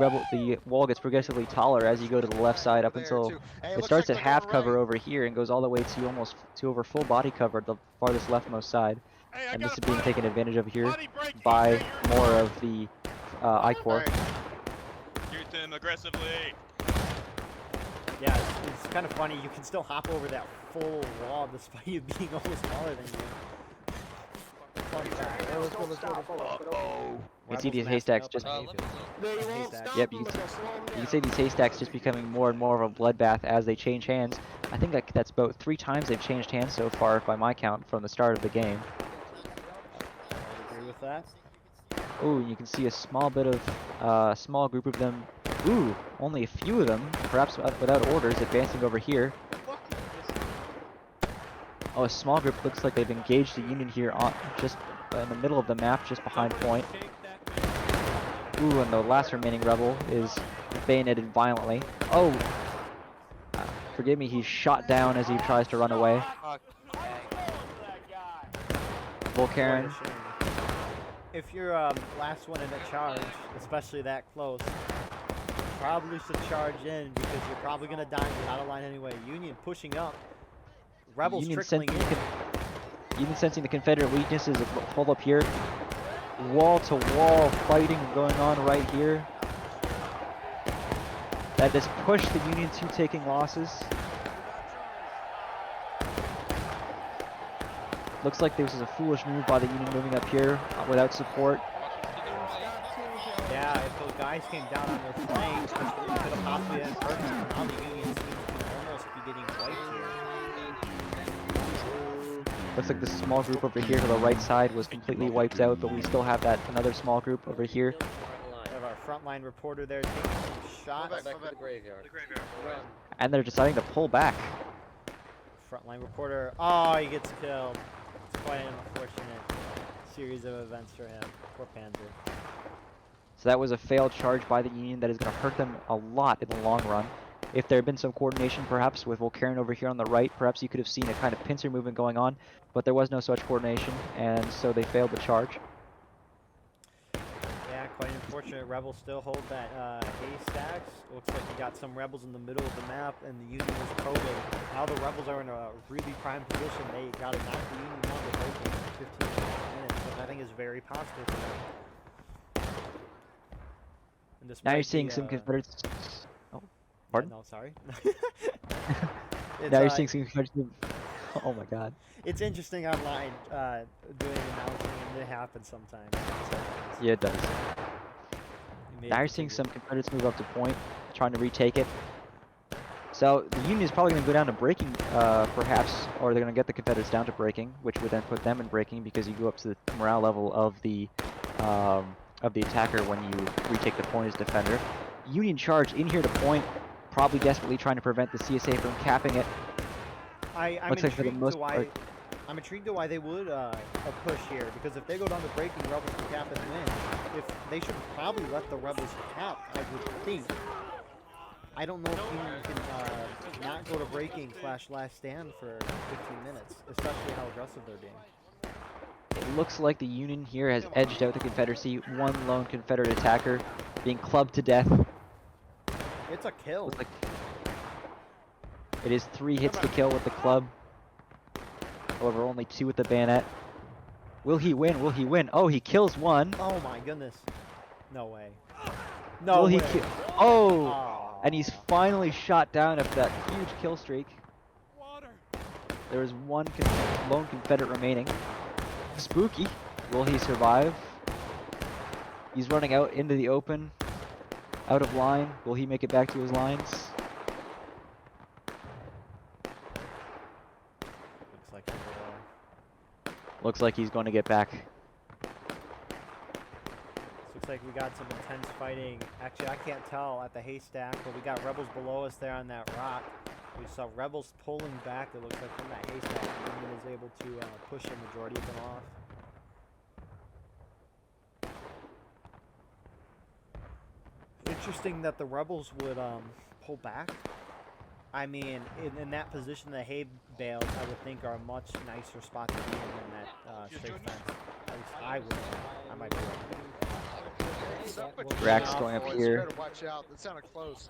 B: wall gets progressively taller as you go to the left side up until it starts at half cover over here and goes all the way to over full body cover, the farthest leftmost side. And this is being taken advantage of here by more of the I-Corps.
E: Shoot them aggressively.
A: Yeah, it's kind of funny. You can still hop over that full wall despite you being almost smaller than you. Fun fact.
B: You can see these haystacks just... Yep, you can see these haystacks just becoming more and more of a bloodbath as they change hands. I think that's about 3 times they've changed hands so far by my count from the start of the game.
A: I agree with that.
B: Ooh, you can see a small bit of, small group of them. Ooh, only a few of them, perhaps without orders, advancing over here. Oh, a small group looks like they've engaged the Union here on just in the middle of the map, just behind point. Ooh, and the last remaining rebel is bayoneted violently. Oh, forgive me, he's shot down as he tries to run away. Volkaren.
A: If you're last one in a charge, especially that close, probably should charge in because you're probably going to die and get out of line anyway. Union pushing up. Rebels trickling in.
B: Union sensing the Confederate weaknesses. Hold up here. Wall to wall fighting going on right here. That has pushed the Union to taking losses. Looks like this was a foolish move by the Union moving up here without support.
A: Yeah, if those guys came down on their flanks, which could have possibly been perfect, now the Union seems to almost be getting wiped here.
B: Looks like the small group over here to the right side was completely wiped out, but we still have that another small group over here.
A: We have our frontline reporter there taking some shots.
D: Back to the graveyard.
B: And they're deciding to pull back.
A: Frontline reporter. Oh, he gets killed. It's quite an unfortunate series of events for him. Poor Panzer.
B: So that was a failed charge by the Union that is going to hurt them a lot in the long run. If there had been some coordination perhaps with Volkaren over here on the right, perhaps you could have seen a kind of pincer movement going on, but there was no such coordination, and so they failed the charge.
A: Yeah, quite unfortunate. Rebels still hold that haystacks. Looks like we got some rebels in the middle of the map, and the Union is probing. Now the rebels are in a really prime position. They got to knock the Union on the break in 15 minutes, which I think is very possible for them. And
B: Now you're
A: despite
B: seeing
A: the,
B: some Confederates. Oh, pardon?
A: No, sorry.
B: Now you're seeing some Confederates. Oh my God.
A: It's interesting online doing announcing, and it happens sometimes.
B: Yeah, it does.
A: You may
B: Now you're
A: have
B: seeing
A: to
B: some Confederates move up to point, trying to retake it. So the Union is probably going to go down to breaking, perhaps, or they're going to get the Confederates down to breaking, which would then put them in breaking because you go up to the morale level of the attacker when you retake the point as defender. Union charge in here to point, probably desperately trying to prevent the CSA from capping it.
A: I'm
B: Looks like for the
A: intrigued
B: most
A: to why
B: part-
A: I'm intrigued to why they would a push here, because if they go down to breaking, rebels can cap and win. If they should probably let the rebels cap, I would think. I don't know if Union can not go to breaking / last stand for 15 minutes, especially how aggressive they're being.
B: It looks like the Union here has edged out the Confederacy. One lone Confederate attacker being clubbed to death.
A: It's a kill.
B: Looks like it is 3 hits to kill with the club. However, only 2 with the bayonet. Will he win? Will he win? Oh, he kills one.
A: Oh my goodness. No way. No
B: Will he
A: way.
B: kill? Oh!
A: Aw.
B: And he's finally shot down after that huge kill streak. There is one lone Confederate remaining. Spooky. Will he survive? He's running out into the open. Out of line. Will he make it back to his lines?
A: Looks like he will.
B: Looks like he's going to get back.
A: Looks like we got some intense fighting. Actually, I can't tell at the haystack, but we got rebels below us there on that rock. We saw rebels pulling back, it looks like, from that haystack. The Union is able to push the majority of them off. Interesting that the rebels would pull back. I mean, in that position, the hay bales, I would think, are a much nicer spot to be in than that straight fence. At least I would. I might be wrong.
B: Drax going up here.
H: Watch out. That sounded close.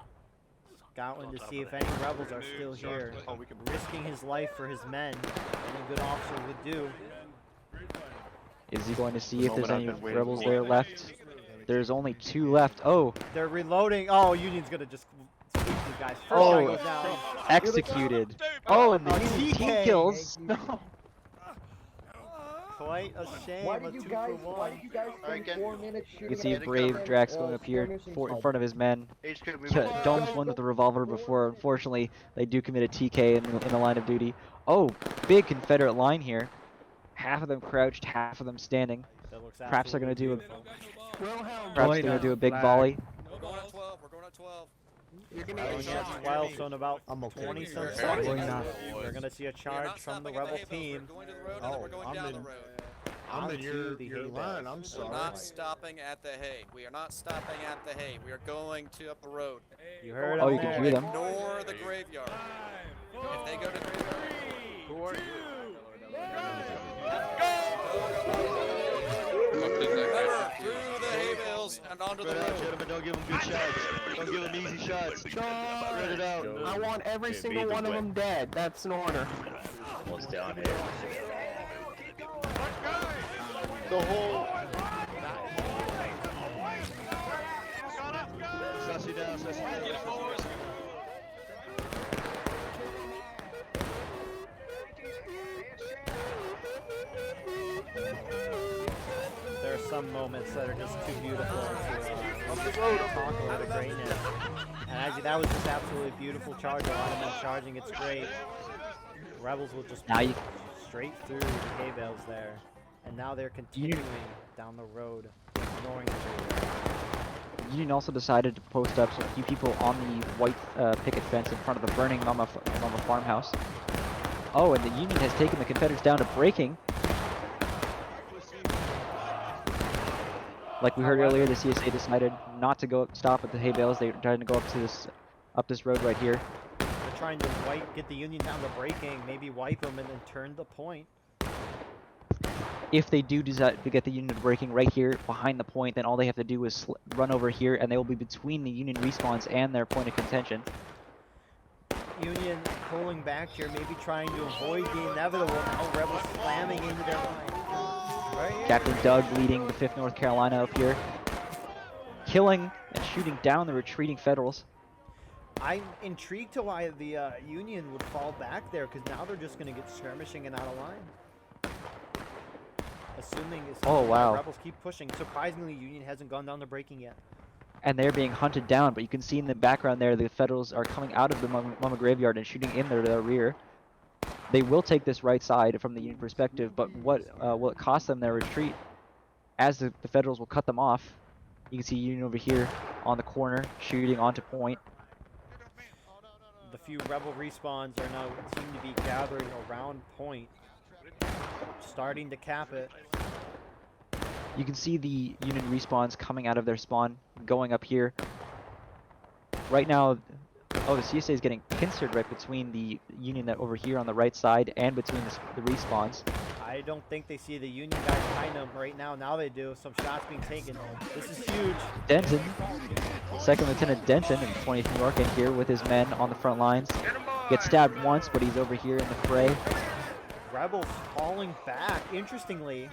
A: Scotland to see if any rebels are still here, risking his life for his men. Any good officer would do.
B: Is he going to see if there's any rebels there left? There's only 2 left. Oh,
A: They're reloading. Oh, Union's gonna just sweep these guys. First guy
B: Oh.
A: goes down.
B: executed. Oh, and the
A: Oh,
B: Union team
A: TK.
B: kills.
A: Quite a shame.
I: Why
A: A
I: did you
A: 2
I: guys?
A: for
I: Why
A: 1.
I: did you guys spend 4 minutes shooting?
B: You can see
I: at
B: brave
I: the
B: Drax going up here
I: skirmishing
B: in front of his men.
G: HK
B: Domes one with a revolver before, unfortunately, they do commit a TK in the line of duty. Oh, big Confederate line here. Half of them crouched, half of them standing.
A: That looks
B: Perhaps they're gonna do
A: absolutely
B: Perhaps they're going to do a big volley.
D: We're going at 12. We're going at 12.
I: You're gonna
A: beautiful.
I: get shot.
A: 12, so in about 20 some seconds, we're gonna see a
D: We're
A: charge
D: not
A: from the
D: stopping at
A: rebel
D: hay bales.
A: team.
D: We're going to the road and then we're going down the road.
H: I'm in
A: onto
H: your
A: the
H: your
A: hay
H: line.
A: bales.
H: I'm
D: We're
H: sorry.
D: not stopping at the hay. We are not stopping at the hay. We are going to up the road.
A: You heard
B: Oh,
A: him
B: you can
A: there.
B: hear them.
D: Ignore the graveyard. If they go to the graveyard,
H: Who are you?
D: remember, through the hay bales and onto the
G: Spread out,
D: road.
G: gentlemen. Don't give them good shots. Don't give them easy shots. Spread it out.
I: I want every single one of them dead. That's an order.
H: The whole.
G: Sassy down, sassy down.
A: some moments that are just too beautiful to talk over the greatness. And that was just absolutely beautiful charge. A lot of men charging. It's great. Rebels will just
B: Now you-
A: straight through the hay bales there. And now they're continuing down the road, ignoring the hay bales.
B: Union also decided to post up a few people on the white picket fence in front of the burning Mama farmhouse. Oh, and the Union has taken the Confederates down to breaking. Like we heard earlier, the CSA decided not to stop at the hay bales. They tried to go up this road right here.
A: They're trying to get the Union down to breaking, maybe wipe them, and then turn the point.
B: If they do decide to get the Union breaking right here behind the point, then all they have to do is run over here, and they will be between the Union respawns and their point of contention.
A: Union pulling back here, maybe trying to avoid the inevitable. Now Rebels slamming into their line. Right here.
B: Captain Doug leading the 5th North Carolina up here, killing and shooting down the retreating Federals.
A: I'm intrigued to why the Union would fall back there, because now they're just going to get skirmishing and out of line. Assuming
B: Oh, wow.
A: Rebels keep pushing. Surprisingly, Union hasn't gone down to breaking yet.
B: And they're being hunted down, but you can see in the background there the Federals are coming out of the Mama graveyard and shooting in their rear. They will take this right side from the Union perspective, but what will it cost them their retreat? As the Federals will cut them off. You can see Union over here on the corner shooting onto point.
A: The few Rebel respawns are now seem to be gathering around point, starting to cap it.
B: You can see the Union respawns coming out of their spawn, going up here. Right now, oh, the CSA is getting pincered right between the Union that over here on the right side and between the respawns.
A: I don't think they see the Union guys behind them right now. Now they do. Some shots being taken. This is huge.
B: Denton, Second Lieutenant Denton in 20th New York in here with his men on the front lines. Gets stabbed once, but he's over here in the fray.
A: Rebels falling back. Interestingly,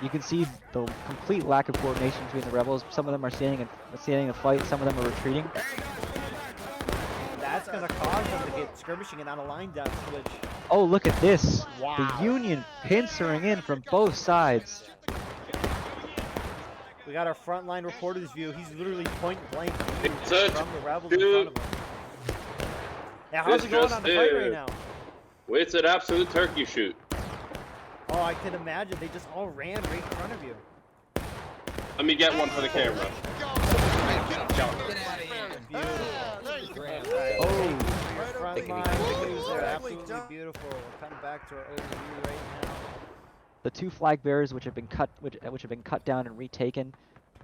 B: You can see the complete lack of coordination between the rebels. Some of them are standing a fight, some of them are retreating.
A: that's going to cause them to get skirmishing and out of line down switch.
B: Oh, look at this.
A: Wow.
B: The Union pincering in from both sides.
A: We got our frontline reporter's view. He's literally point blank
C: It's a
A: from the Rebels in front of him. Now, how's
C: It's
A: it going
C: just
A: on the fight
C: it.
A: right now?
C: It's an absolute turkey shoot.
A: Oh, I can imagine. They just all ran right in front of you.
C: Let me get one for the camera.
A: Oh, front line views there, absolutely beautiful. We're coming back to our overview right now.
B: The two flag bearers, which have been cut down and retaken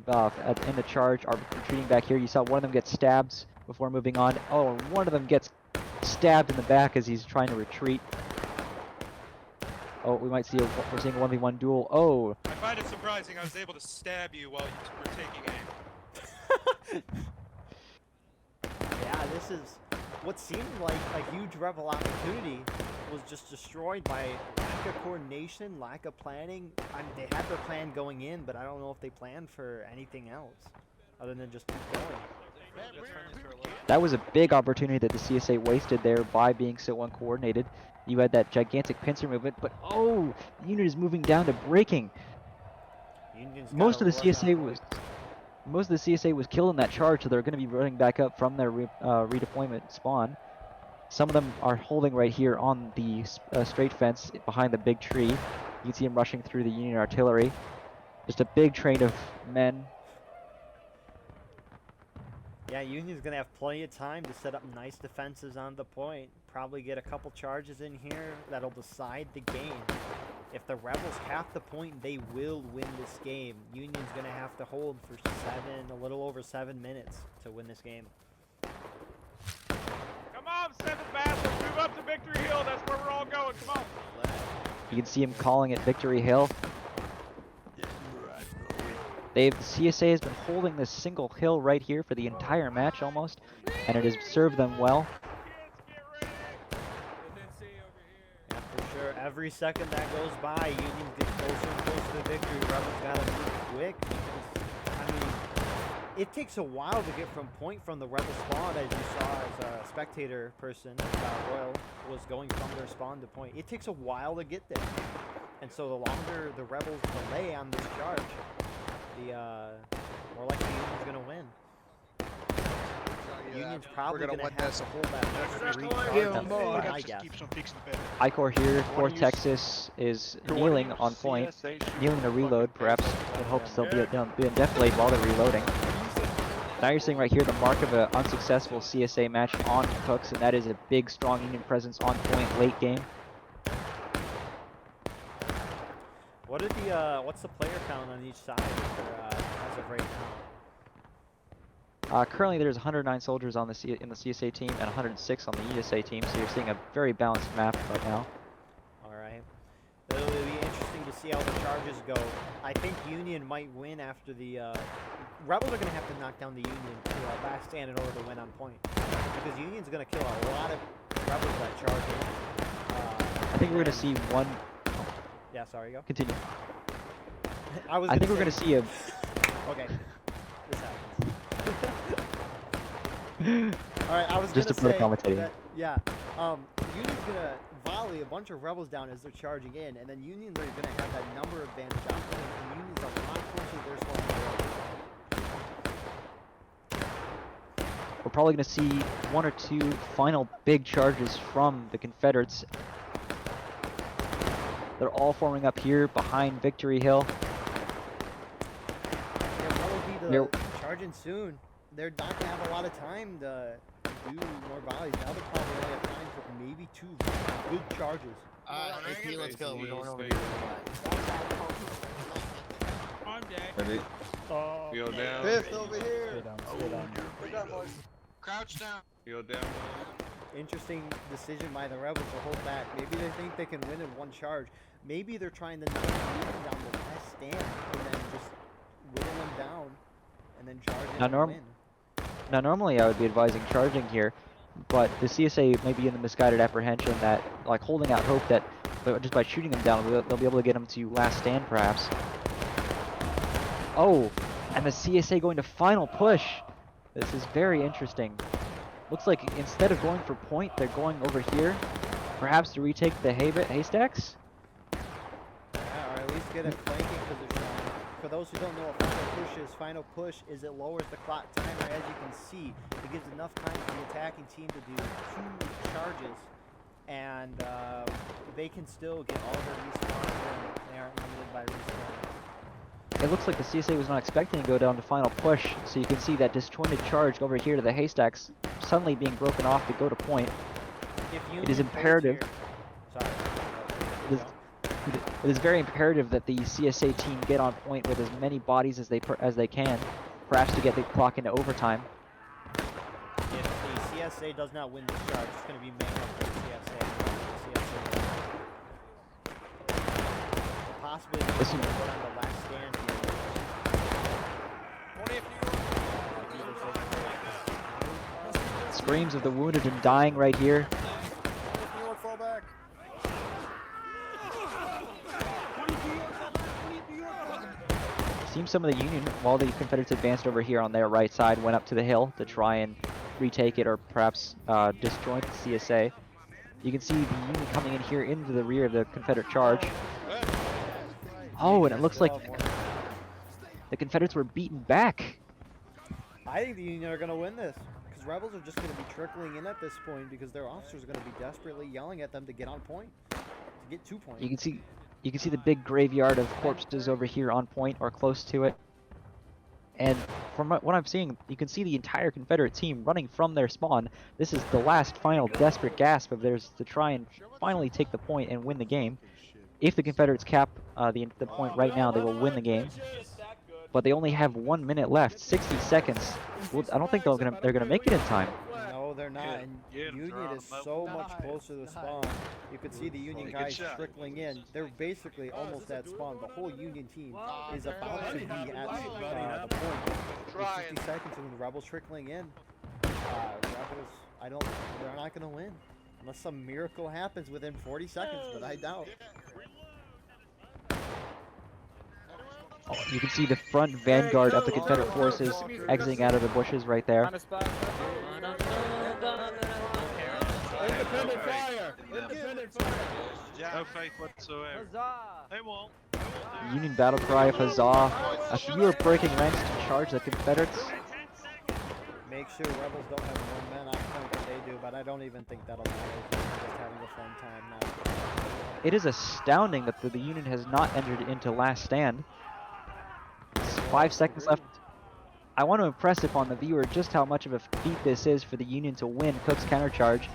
B: in the charge, are retreating back here. You saw one of them get stabbed before moving on. Oh, and one of them gets stabbed in the back as he's trying to retreat. Oh, we're seeing a 1v1 duel. Oh,
E: I find it surprising I was able to stab you while you were taking aim.
A: Yeah, this is what seemed like a huge Rebel opportunity was just destroyed by lack of coordination, lack of planning. I mean, they had their plan going in, but I don't know if they planned for anything else other than just keep going.
B: that was a big opportunity that the CSA wasted there by being so uncoordinated. You had that gigantic pincer movement, but oh, the unit is moving down to breaking.
A: Union's
B: Most of the
A: gotta
B: CSA was killed in that charge, so they're going to be running back up from their redeployment spawn. Some of them are holding right here on the straight fence behind the big tree. You can see them rushing through the Union artillery. Just a big train of men.
A: Yeah, Union's gonna have plenty of time to set up nice defenses on the point. Probably get a couple charges in here that'll decide the game. If the Rebels cap the point, they will win this game. Union's gonna have to hold for a little over 7 minutes to win this game.
E: Come on, 7 bastards, move up to Victory Hill. That's where we're all going. Come on.
B: You can see him calling it Victory Hill. The CSA has been holding this single hill right here for the entire match almost, and it has served them well.
A: Yeah, for sure. Every second that goes by, Union gets closer and closer to victory. Rebels gotta move quick because, I mean, it takes a while to get from point from the Rebel spawn, as you saw as a spectator person, Royal, was going from their spawn to point. It takes a while to get there. And so the longer the rebels delay on this charge, the more likely Union's going to win. Union's probably
H: We're
A: going
H: gonna
A: to
H: win
A: have
H: this.
A: to hold that next 3
I: Give
A: charges,
I: 'em more.
A: I guess.
G: Keeps on fixing the bed.
B: I-Corps here,
G: One
B: 4th
G: of you-
B: Texas is
G: One of
B: kneeling
G: you
B: on point,
G: CSA
B: kneeling to reload, perhaps in hopes they'll be defilade while they're reloading. Now you're seeing right here the mark of an unsuccessful CSA match on Cooks, and that is a big, strong Union presence on point late game.
A: What are the what's the player count on each side as of right now?
B: Currently, there's 109 soldiers on the in the CSA team and 106 on the USA team, so you're seeing a very balanced map right now.
A: All right. It'll be interesting to see how the charges go. I think Union might win after the Rebels are going to have to knock down the Union to last stand in order to win on point, because Union's going to kill a lot of Rebels that charge in.
B: I think we're going to see one.
A: Yeah, sorry, go.
B: Continue.
A: I
B: think we're going to see a.
A: Okay. This happens. All right, I was
B: Just
A: gonna
B: to put a
A: say
B: commentating.
A: that, yeah, Union's gonna volley a bunch of rebels down as they're charging in, and then Unions are gonna have that number advantage on point, and Union's a lot closer to their squad.
B: We're probably going to see 1 or 2 final big charges from the Confederates. They're all forming up here behind Victory Hill.
A: Yeah, that will be the
B: They're-
A: charging soon. They're not gonna have a lot of time to do more volleys. Now they're probably only have time for maybe 2 good charges.
H: AP, let's go. We're going over
E: Ready?
A: Oh,
E: Feel down.
H: Fifth over here.
E: Crouch down. Feel down.
A: interesting decision by the Rebels to hold back. Maybe they think they can win in 1 charge. Maybe they're trying to knock Union down the last stand and then just whittle them down and then charge in and win.
B: Now normally I would be advising charging here, but the CSA may be in the misguided apprehension that, like, holding out hope that just by shooting them down, they'll be able to get them to last stand perhaps. Oh, and the CSA going to final push. This is very interesting. Looks like instead of going for point, they're going over here, perhaps to retake the haystacks.
A: Yeah, or at least get a flanking position. For those who don't know what final push is it lowers the clock timer. As you can see, it gives enough time for the attacking team to do 2 charges, and they can still get all their respawns in. They aren't limited by respawn.
B: It looks like the CSA was not expecting to go down to final push, so you can see that disjointed charge over here to the haystacks suddenly being broken off to go to point.
A: If
B: It is
A: Union holds
B: imperative.
A: here- Sorry.
B: It is very imperative that the CSA team get on point with as many bodies as they can, perhaps to get the clock into overtime.
A: If the CSA does not win this charge, it's going to be man up for the CSA. Possibly
B: Listen.
A: go down the last stand here.
B: Screams of the wounded and dying right here.
H: Fall back.
B: Seems some of the Union, while the Confederates advanced over here on their right side, went up to the hill to try and retake it or perhaps disjoint the CSA. You can see the Union coming in here into the rear of the Confederate charge. Oh, and it looks like the Confederates were beaten back.
A: I think the Union are going to win this, because Rebels are just going to be trickling in at this point because their officers are going to be desperately yelling at them to get on point, to get 2 points.
B: You can see the big graveyard of corpses over here on point or close to it. And from what I'm seeing, you can see the entire Confederate team running from their spawn. This is the last final desperate gasp of theirs to try and finally take the point and win the game. If the Confederates cap the point right now, they will win the game. But they only have 1 minute left, 60 seconds. Well, I don't think they're gonna make it in time.
A: No, they're not. And Union is so much closer to spawn. You can see the Union guys trickling in. They're basically almost at spawn. The whole Union team is about to be at the point. With 50 seconds and the Rebels trickling in. Rebels, they're not gonna win unless some miracle happens within 40 seconds, but I doubt.
B: You can see the front vanguard of the Confederate forces exiting out of the bushes right there.
I: Independent fire! Independent fire!
E: No faith whatsoever.
D: Huzzah!
G: They won't.
B: Union battle cry of huzzah. A few are breaking ranks to charge the Confederates.
A: Make sure Rebels don't have more men on point than they do, but I don't even think that'll matter. They're just having a fun time now.
B: It is astounding that the Union has not entered into last stand. It's 5 seconds left. I want to impress upon the viewer just how much of a feat this is for the Union to win Cooke's countercharge.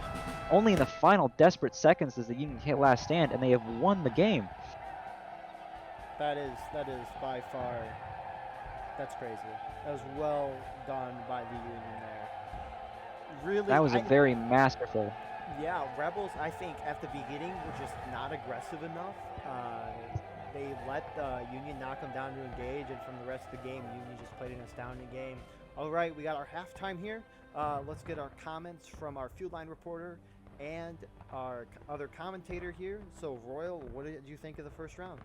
B: Only in the final desperate seconds does the Union hit last stand, and they have won the game.
A: That is by far, that's crazy. That was well done by the Union there. Really,
B: That was a very masterful.
A: Yeah, Rebels, I think, at the beginning were just not aggressive enough. They let the Union knock them down to engage, and from the rest of the game, Union just played an astounding game. All right, we got our halftime here. Let's get our comments from our field line reporter and our other commentator here. So, Royal, what did you think of the first round?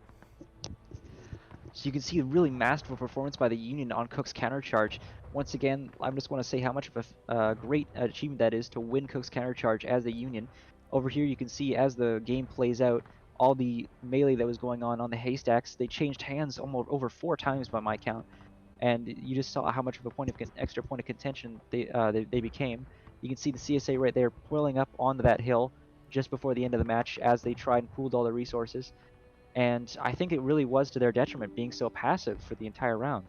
B: So you can see a really masterful performance by the Union on Cooke's countercharge. Once again, I just want to say how much of a great achievement that is to win Cooke's countercharge as the Union. Over here you can see as the game plays out, all the melee that was going on the haystacks, they changed hands almost over 4 times by my count. And you just saw how much of a extra point of contention they became. You can see the CSA right there pulling up onto that hill just before the end of the match as they tried and pooled all the resources. And I think it really was to their detriment being so passive for the entire round.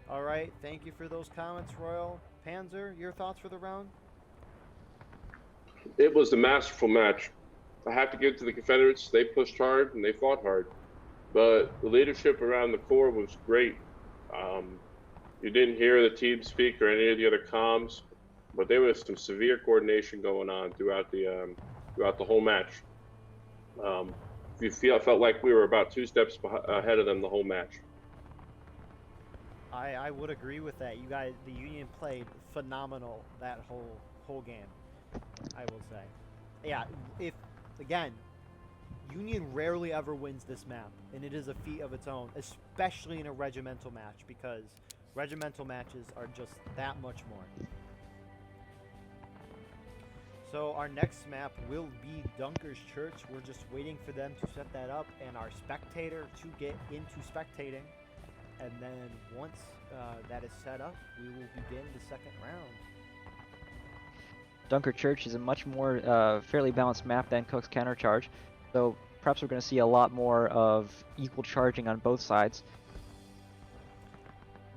A: All right, thank you for those comments, Royal. Panzer, your thoughts for the round?
C: It was a masterful match. I have to give it to the Confederates. They pushed hard and they fought hard. But the leadership around the Corps was great. You didn't hear the team speak or any of the other comms, but there was some severe coordination going on throughout the whole match. I felt like we were about 2 steps ahead of them the whole match.
A: I would agree with that. You guys, the Union played phenomenal that whole game, I will say. Yeah, if again, Union rarely ever wins this map, and it is a feat of its own, especially in a regimental match, because regimental matches are just that much more. So our next map will be Dunker's Church. We're just waiting for them to set that up and our spectator to get into spectating. And then once that is set up, we will begin the second round.
B: Dunker Church is a much more fairly balanced map than Cooke's countercharge, so perhaps we're going to see a lot more of equal charging on both sides.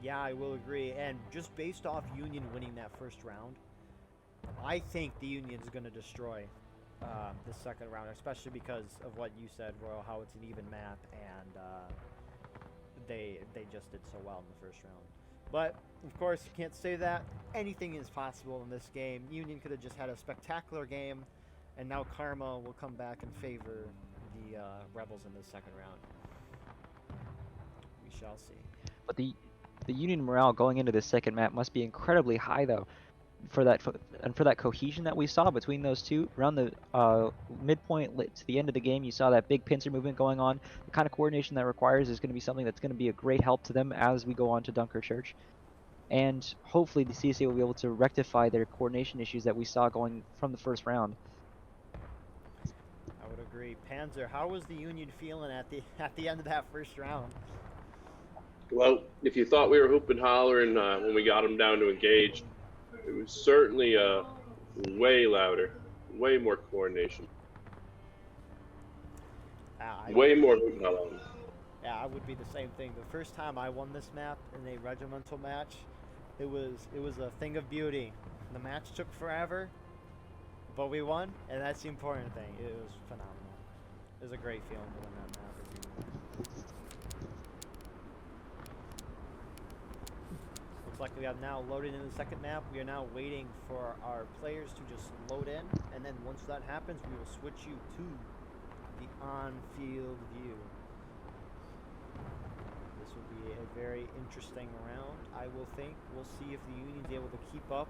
A: Yeah, I will agree. And just based off Union winning that first round, I think the Union's going to destroy the second round, especially because of what you said, Royal, how it's an even map, and they just did so well in the first round. But, of course, you can't say that. Anything is possible in this game. Union could have just had a spectacular game, and now karma will come back and favor the Rebels in the second round. We shall see.
B: But the Union morale going into this second map must be incredibly high, though. For that cohesion that we saw between those two around the midpoint to the end of the game, you saw that big pincer movement going on. The kind of coordination that requires is going to be something that's going to be a great help to them as we go on to Dunker Church, and hopefully the CSA will be able to rectify their coordination issues that we saw going from the first round.
A: I would agree. Panzer, how was the Union feeling at the end of that first round?
C: Well, if you thought we were hooping and hollering when we got them down to engage, it was certainly way louder, way more coordination, way more hooping and hollering.
A: Yeah, I would be the same thing. The first time I won this map in a regimental match, it was a thing of beauty. The match took forever, but we won, and that's the important thing. It was phenomenal. It was a great feeling to win that map. Looks like we have now loaded in the second map. We are now waiting for our players to just load in, and then once that happens, we will switch you to the on-field view. This will be a very interesting round, I will think. We'll see if the Union's able to keep up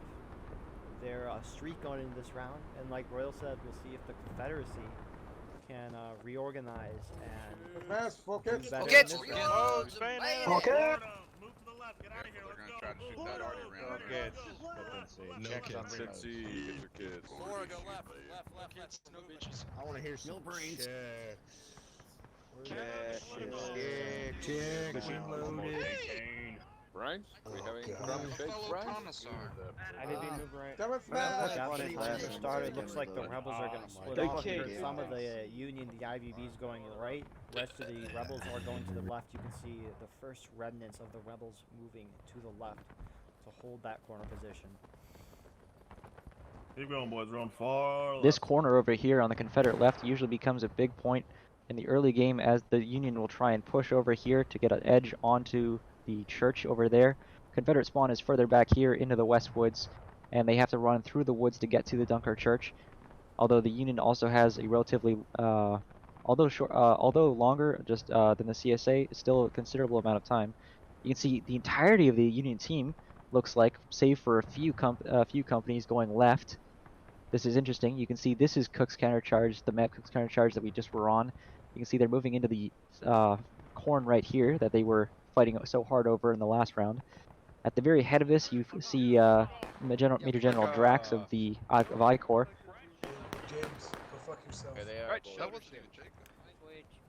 A: their streak going into this round, and like Royal said, we'll see if the Confederacy can reorganize and
H: Fast, focus.
A: do better in this round.
G: kids.
H: No kids.
G: Get your kids.
H: Laura, go left. Left.
G: Kids, no bitches.
H: I want to hear some brains.
G: Check.
H: Machine loaded.
G: Brian? We having drum and shake, Brian?
I: I didn't even move right.
H: Damn it,
A: Definitely
H: Matt.
A: when it started, it looks like the rebels are going to split
G: my
A: off.
G: God.
A: Here. Some of the Union, the IVBs going right. Rest of the rebels are going to the left. You can see the first remnants of the rebels moving to the left to hold that corner position.
J: Keep going, boys. We're on far.
B: This corner over here on the Confederate left usually becomes a big point in the early game, as the Union will try and push over here to get an edge onto the church over there. Confederate spawn is further back here into the west woods, and they have to run through the woods to get to the Dunkirk church. Although the Union also has a relatively, although longer just than the CSA, still a considerable amount of time. You can see the entirety of the Union team looks like, save for a few companies going left. This is interesting. You can see this is Cooke's countercharge, the map Cooke's countercharge that we just were on. You can see they're moving into the corn right here that they were fighting so hard over in the last round. At the very head of this, you see Major General Drax of the I Corps.
H: James, go fuck yourself.
G: That wasn't even Jacob.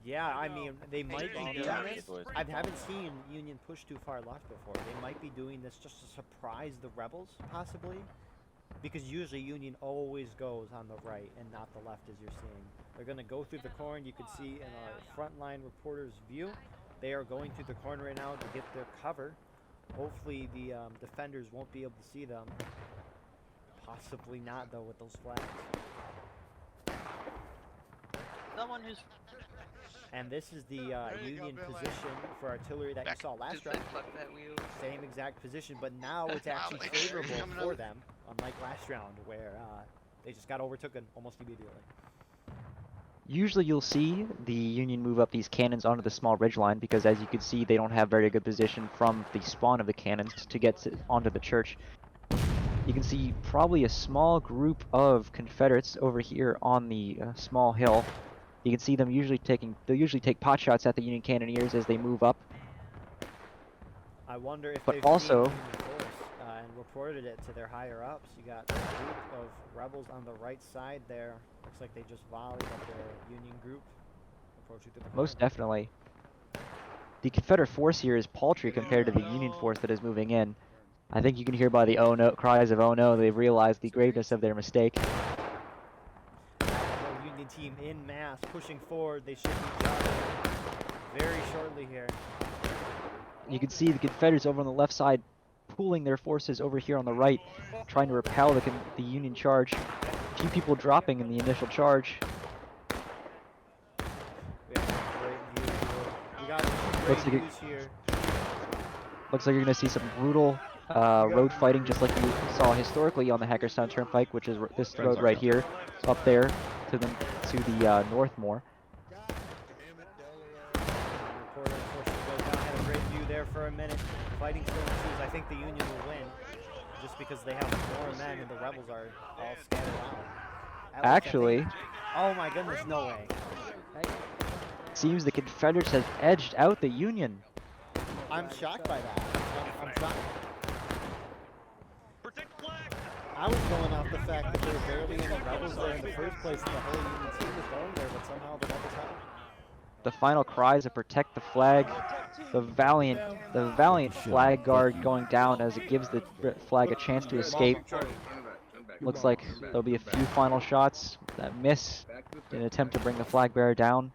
A: Yeah, I mean, they might be doing
H: damn
A: this. I haven't seen Union push too far left before. They might be doing this just to surprise the rebels, possibly. Because usually Union always goes on the right and not the left, as you're seeing. They're going to go through the corn. You can see in our frontline reporter's view, they are going through the corn right now to get their cover. Hopefully the defenders won't be able to see them. Possibly not, though, with those flags. And this is the Union position for artillery that you saw last round. Same exact position, but now it's actually favorable for them, unlike last round where they just got overtaken almost immediately.
B: Usually you'll see the Union move up these cannons onto the small ridgeline because, as you can see, they don't have very good position from the spawn of the cannons to get onto the church. You can see probably a small group of Confederates over here on the small hill. You can see them they'll usually take pot shots at the Union cannoneers as they move up.
A: I wonder if
B: But
A: they've
B: also-
A: seen the force, and reported it to their higher ups. You got a group of rebels on the right side there. Looks like they just volleyed at their Union group. Approaching through the
B: Most
A: corn.
B: definitely. The Confederate force here is paltry compared to the Union force that is moving in. I think you can hear by the oh no cries of oh no, they've realized the graveness of their mistake.
A: The Union team in mass pushing forward. They should be charging very shortly here.
B: You can see the Confederates over on the left side pooling their forces over here on the right, trying to repel the Union charge. A few people dropping in the initial charge.
A: We have a great view here. We got some
B: Looks
A: great
B: like
A: views here.
B: Looks like you're going to see some brutal road fighting, just like you saw historically on the Hagerstown Turnpike, which is this road right here, up there to the north more.
A: Reporter unfortunately goes down. Had a great view there for a minute. Fighting still ensues. I think the Union will win, just because they have more men and the rebels are all scattered out. At least I
B: Actually,
A: think. Oh my goodness, no way.
B: it seems the Confederates have edged out the Union.
A: I'm shocked by that. I'm shocked. I was going off the fact that there were barely any rebels there in the first place, and the whole Union team was going there, but somehow the rebels had it.
B: The final cries of protect the flag. The valiant flag guard going down as it gives the flag a chance to escape. Looks like there'll be a few final shots that miss in an attempt to bring the flag bearer down.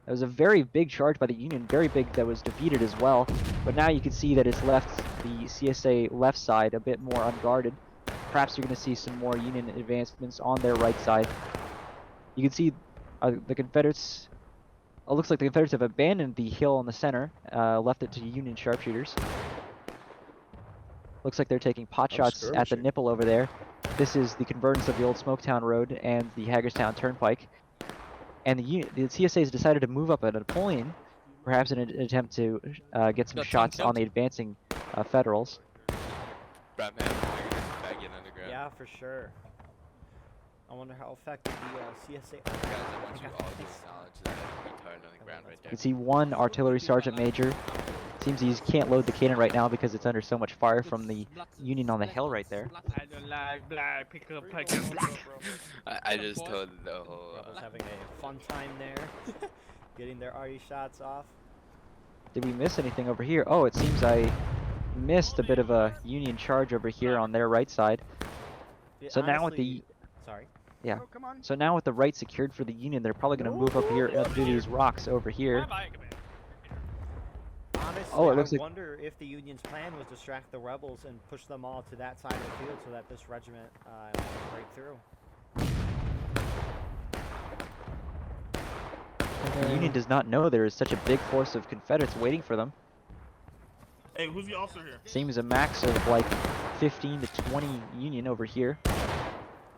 B: It was a very big charge by the Union, very big, that was defeated as well. But now you can see that it's left the CSA left side a bit more unguarded. Perhaps you're going to see some more Union advancements on their right side. You can see the Confederates. It looks like the Confederates have abandoned the hill in the center, left it to Union sharpshooters. Looks like they're taking pot shots at the nipple over there. This is the convergence of the old Smoketown Road and the Hagerstown Turnpike. And the CSA has decided to move up at Napoleon, perhaps in an attempt to get some shots on the advancing Federals.
A: Yeah, for sure. I wonder how effective the CSA.
B: You can see one artillery sergeant major Seems he can't load the cannon right now because it's under so much fire from the Union on the hill right there.
I: I don't like black, pick up, black.
K: I just told the whole.
A: Rebels having a fun time there, getting their arty shots off.
B: Did we miss anything over here? Oh, it seems I missed a bit of a Union charge over here on their right side.
A: Yeah,
B: So now with the
A: honestly- Sorry.
B: yeah,
I: Oh, come on.
B: so now with the right secured for the Union, they're probably going to move up here and do these rocks over here.
A: Honestly,
B: Oh, it looks
A: I
B: like-
A: wonder if the Union's plan was distract the rebels and push them all to that side of the field so that this regiment can break through.
B: The Union does not know there is such a big force of Confederates waiting for them.
J: Hey, who's the officer here?
B: Seems a max of like 15 to 20 Union over here.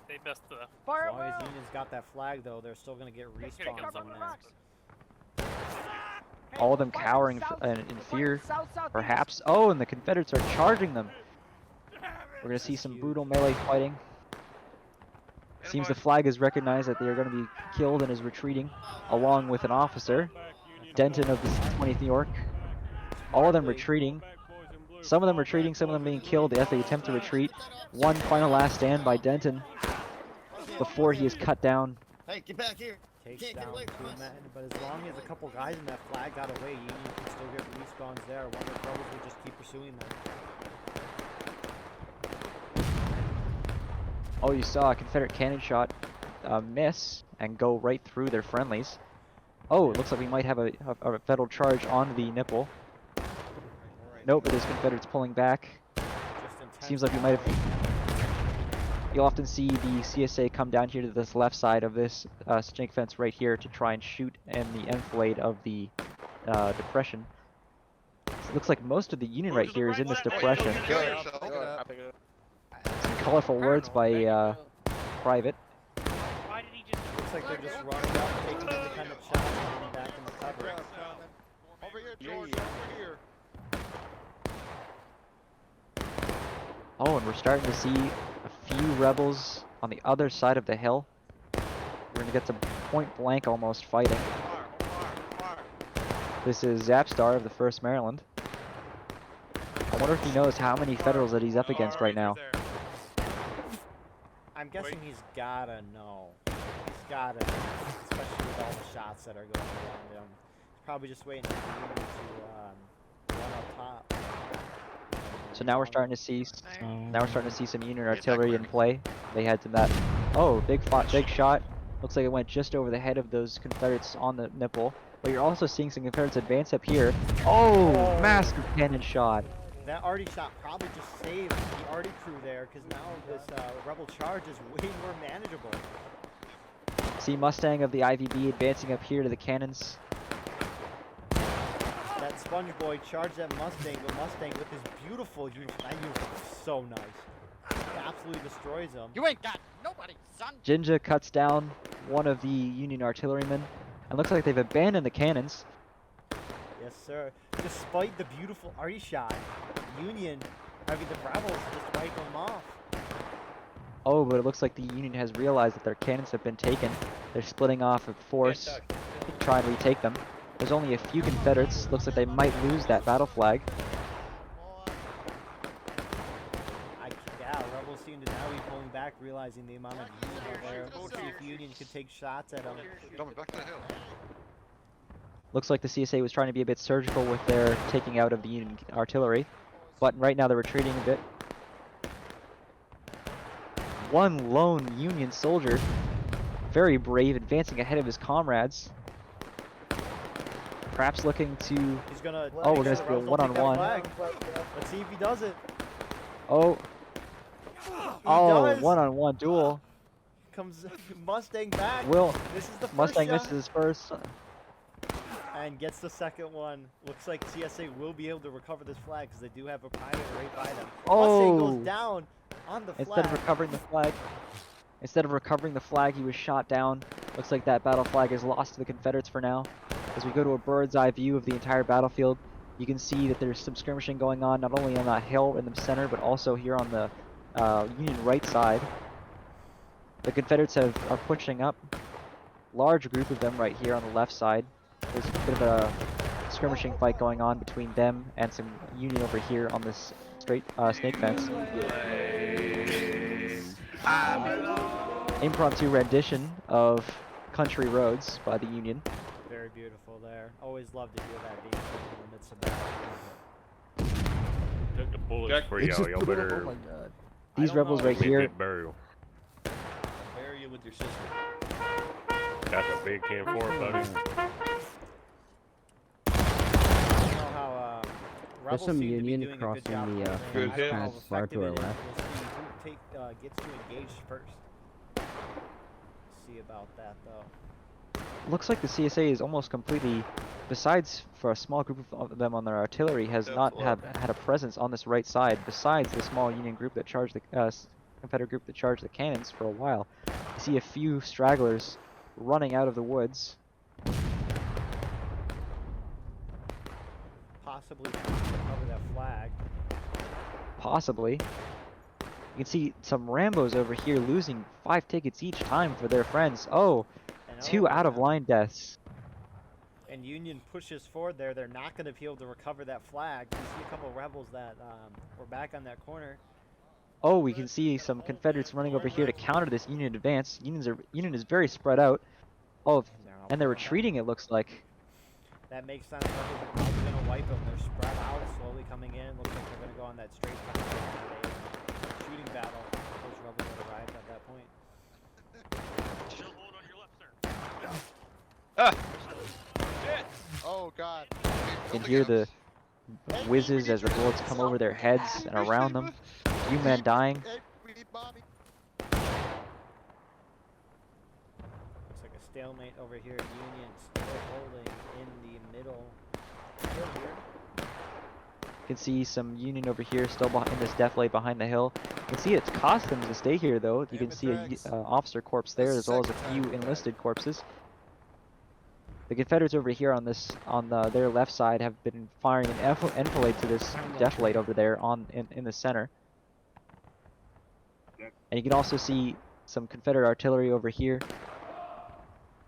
E: They missed the.
A: As long as Union's got that flag, though, they're still going to get respawns on that.
B: All of them cowering in fear, perhaps. Oh, and the Confederates are charging them. We're going to see some brutal melee fighting. Seems the flag has recognized that they are going to be killed and is retreating, along with an officer, Denton of the 20th New York. All of them retreating. Some of them retreating, some of them being killed as they attempt to retreat. One final last stand by Denton before he is cut down.
G: Hey, get back here.
A: Takes down two men, but as long as a couple guys in that flag got away, Union can still get respawns there. Wonder if rebels will just keep pursuing them.
B: Oh, you saw a Confederate cannon shot miss and go right through their friendlies. Oh, it looks like we might have a Federal charge on the nipple. Nope, it is Confederates pulling back. Seems like we might have... You'll often see the CSA come down here to this left side of this stink fence right here to try and shoot in the enfilade of the depression. So it looks like most of the Union right here is in this depression. Some colorful words by Private.
A: Looks like they're just running up, taking independent shots, and getting back in the cover.
G: Over here, George. Over here.
B: Oh, and we're starting to see a few rebels on the other side of the hill. We're going to get some point-blank almost fighting. This is Zapstar of the 1st Maryland. I wonder if he knows how many Federals that he's up against right now.
A: I'm guessing he's gotta know. He's gotta know, especially with all the shots that are going around him. He's probably just waiting for Union to run up top.
B: So now we're starting to see some Union artillery in play. They had some that. Oh, big shot. Looks like it went just over the head of those Confederates on the nipple. But you're also seeing some Confederates advance up here. Oh, massive cannon shot.
A: That arty shot probably just saved the arty crew there, because now this rebel charge is way more manageable.
B: See Mustang of the IVB advancing up here to the cannons.
A: That Sponge Boy charged that Mustang, but Mustang with his beautiful uniform, that uniform is so nice. It absolutely destroys him.
D: You ain't got nobody, son.
B: Jinja cuts down one of the Union artillerymen. And looks like they've abandoned the cannons.
A: Yes, sir. Despite the beautiful arty shot, Union, the rebels just wipe them off.
B: Oh, but it looks like the Union has realized that their cannons have been taken. They're splitting off a force to try and retake them. There's only a few Confederates. Looks like they might lose that battle flag.
A: Yeah, rebels seem to now be pulling back, realizing the amount of Union out there. Let's see if Union can take shots at them.
G: Back to the hill.
B: Looks like the CSA was trying to be a bit surgical with their taking out of the Union artillery. But right now they're retreating a bit. One lone Union soldier, very brave, advancing ahead of his comrades. Perhaps looking to...
A: He's gonna...
B: Oh, we're going to do a one-on-one.
A: Let's see if he does it.
B: Oh. Oh, one-on-one duel.
A: Comes Mustang back. This is the first
B: Mustang
A: shot.
B: misses first.
A: And gets the second one. Looks like CSA will be able to recover this flag because they do have a pilot right by them. Mustang goes down on the flag.
B: Instead of recovering the flag, he was shot down. Looks like that battle flag is lost to the Confederates for now. As we go to a bird's eye view of the entire battlefield, you can see that there's some skirmishing going on, not only on that hill in the center, but also here on the Union right side. The Confederates are pushing up. Large group of them right here on the left side. There's a bit of a skirmishing fight going on between them and some Union over here on this straight snake fence. Impromptu rendition of Country Roads by the Union.
A: Very beautiful there. Always love to hear that being played in the midst of battle.
I: Took the bullets for y'all. Y'all better.
G: Oh my god.
B: These rebels right
I: give me
B: here.
I: that burial.
G: Bury you with your sister.
I: That's a big can for it, buddy.
A: I don't know how
L: There's
A: Rebels
L: some
A: seem to be
L: Union
A: doing a good
L: crossing
A: job
L: the
A: of
L: fence
A: I don't know
L: kind of
A: how
L: far
A: effective
L: to our
A: it is.
L: left.
A: We'll see who gets to engage first. See about that though.
B: Looks like the CSA is almost completely, besides for a small group of them on their artillery, has not had a presence on this right side. Besides the small Union group that charged the Confederate group that charged the cannons for a while, you see a few stragglers running out of the woods.
A: Possibly trying to cover that flag.
B: Possibly. You can see some Rambos over here losing 5 tickets each time for their friends. Oh,
A: And
B: 2 out of
A: yeah.
B: line deaths.
A: And Union pushes forward there. They're not going to be able to recover that flag. You see a couple of rebels that were back on that corner.
B: Oh, we can see some Confederates running over here to counter this Union advance. Union is very spread out. Oh, and they're retreating, it looks like.
A: That makes sense. Rebels are probably going to wipe them. They're spread out, slowly coming in. Looks like they're going to go on that straight shooting battle. Those rebels that arrived at that point.
G: Oh god.
B: You can hear the whizzes as the bullets come over their heads and around them. A few men dying.
G: Hey, we need Bobby.
A: Looks like a stalemate over here. Union still holding in the middle. Still here.
B: You can see some Union over here still in this defilade behind the hill. You can see it's cost them to stay here though. You can see a officer corpse there as well as a few enlisted corpses. The Confederates over here on their left side have been firing an enfilade to this defilade over there in the center. And you can also see some Confederate artillery over here.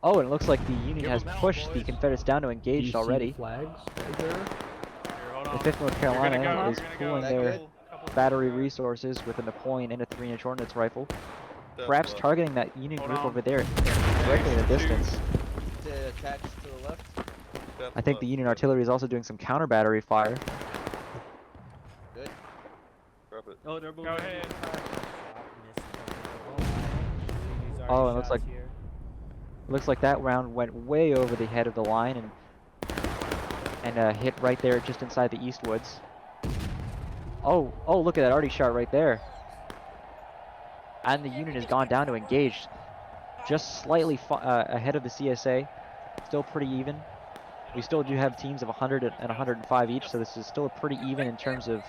B: Oh, and it looks like the Union has pushed the Confederates down to engage already.
L: Flags right there.
B: The 5th North Carolina is pooling their
K: Couple
B: battery resources with a Napoleon and a 3-inch ordnance rifle. Perhaps targeting that Union group over there directly in the distance.
G: Attached to the left.
B: I think the Union artillery is also doing some counter battery fire.
G: Good.
K: Drop it.
G: Oh, they're moving.
I: Go ahead.
B: Oh, it looks like that round went way over the head of the line and hit right there just inside the east woods. Oh, look at that arty shot right there. And the Union has gone down to engage, just slightly ahead of the CSA. Still pretty even. We still do have teams of 100 and 105 each, so this is still pretty even in terms of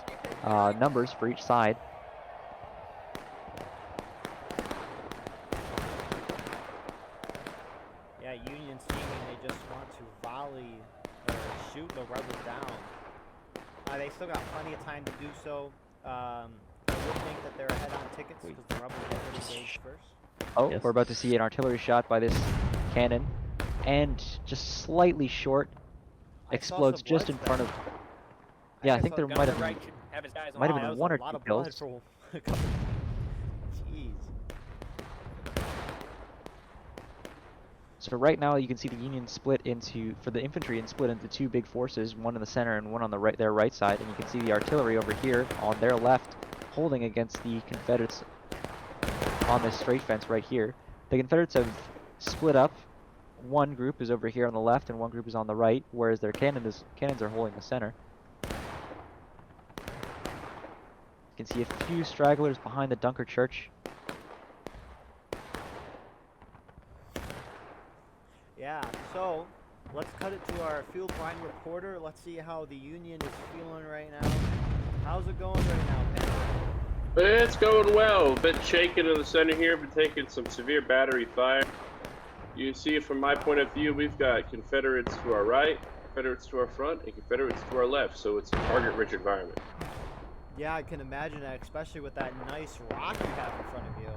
B: numbers for each side.
A: Yeah, Union seeming they just want to volley or shoot the rebels down. They still got plenty of time to do so. I would think that they're ahead on tickets because the rebels already engaged first.
B: Oh,
L: Yes.
B: we're about to see an artillery shot by this cannon, and just slightly short, explodes just in front of. Yeah, I think there might have been one or two kills.
A: Jeez.
B: So right now you can see the Union split into, for the infantry, and split into 2 big forces, one in the center and one on their right side, and you can see the artillery over here on their left holding against the Confederates on this straight fence right here. The Confederates have split up. One group is over here on the left and one group is on the right, whereas their cannons are holding the center. You can see a few stragglers behind the Dunker Church.
A: Yeah, so let's cut it to our field line reporter. Let's see how the Union is feeling right now. How's it going right now, Pam?
C: It's going well. A bit shaken in the center here, but taking some severe battery fire. You see it from my point of view, we've got Confederates to our right, Confederates to our front, and Confederates to our left, so it's a target-rich environment.
A: Yeah, I can imagine that, especially with that nice rock you have in front of you.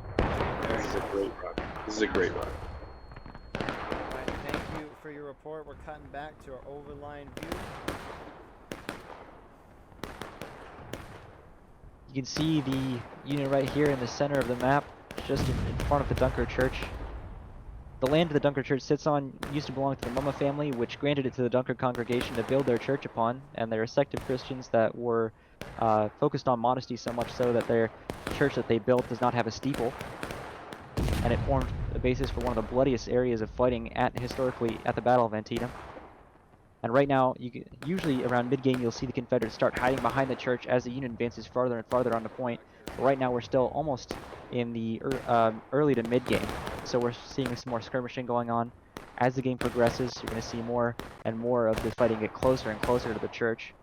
C: This is a great rock. This is a great rock.
A: Alright, thank you for for your report. We're cutting back to our overline view.
B: You can see the Union right here in the center of the map, just in front of the Dunker Church. The land the Dunker Church sits on used to belong to the Mumma family, which granted it to the Dunker congregation to build their church upon, and they're a sect of Christians that were focused on modesty so much so that their church that they built does not have a steeple, and it formed the basis for one of the bloodiest areas of fighting historically at the Battle of Antietam. And right now, usually around mid-game, you'll see the Confederates start hiding behind the church as the Union advances farther and farther on the point. But right now, we're still almost in the early to mid-game, so we're seeing some more skirmishing going on. As the game progresses, you're going to see more and more of the fighting get closer and closer to the church.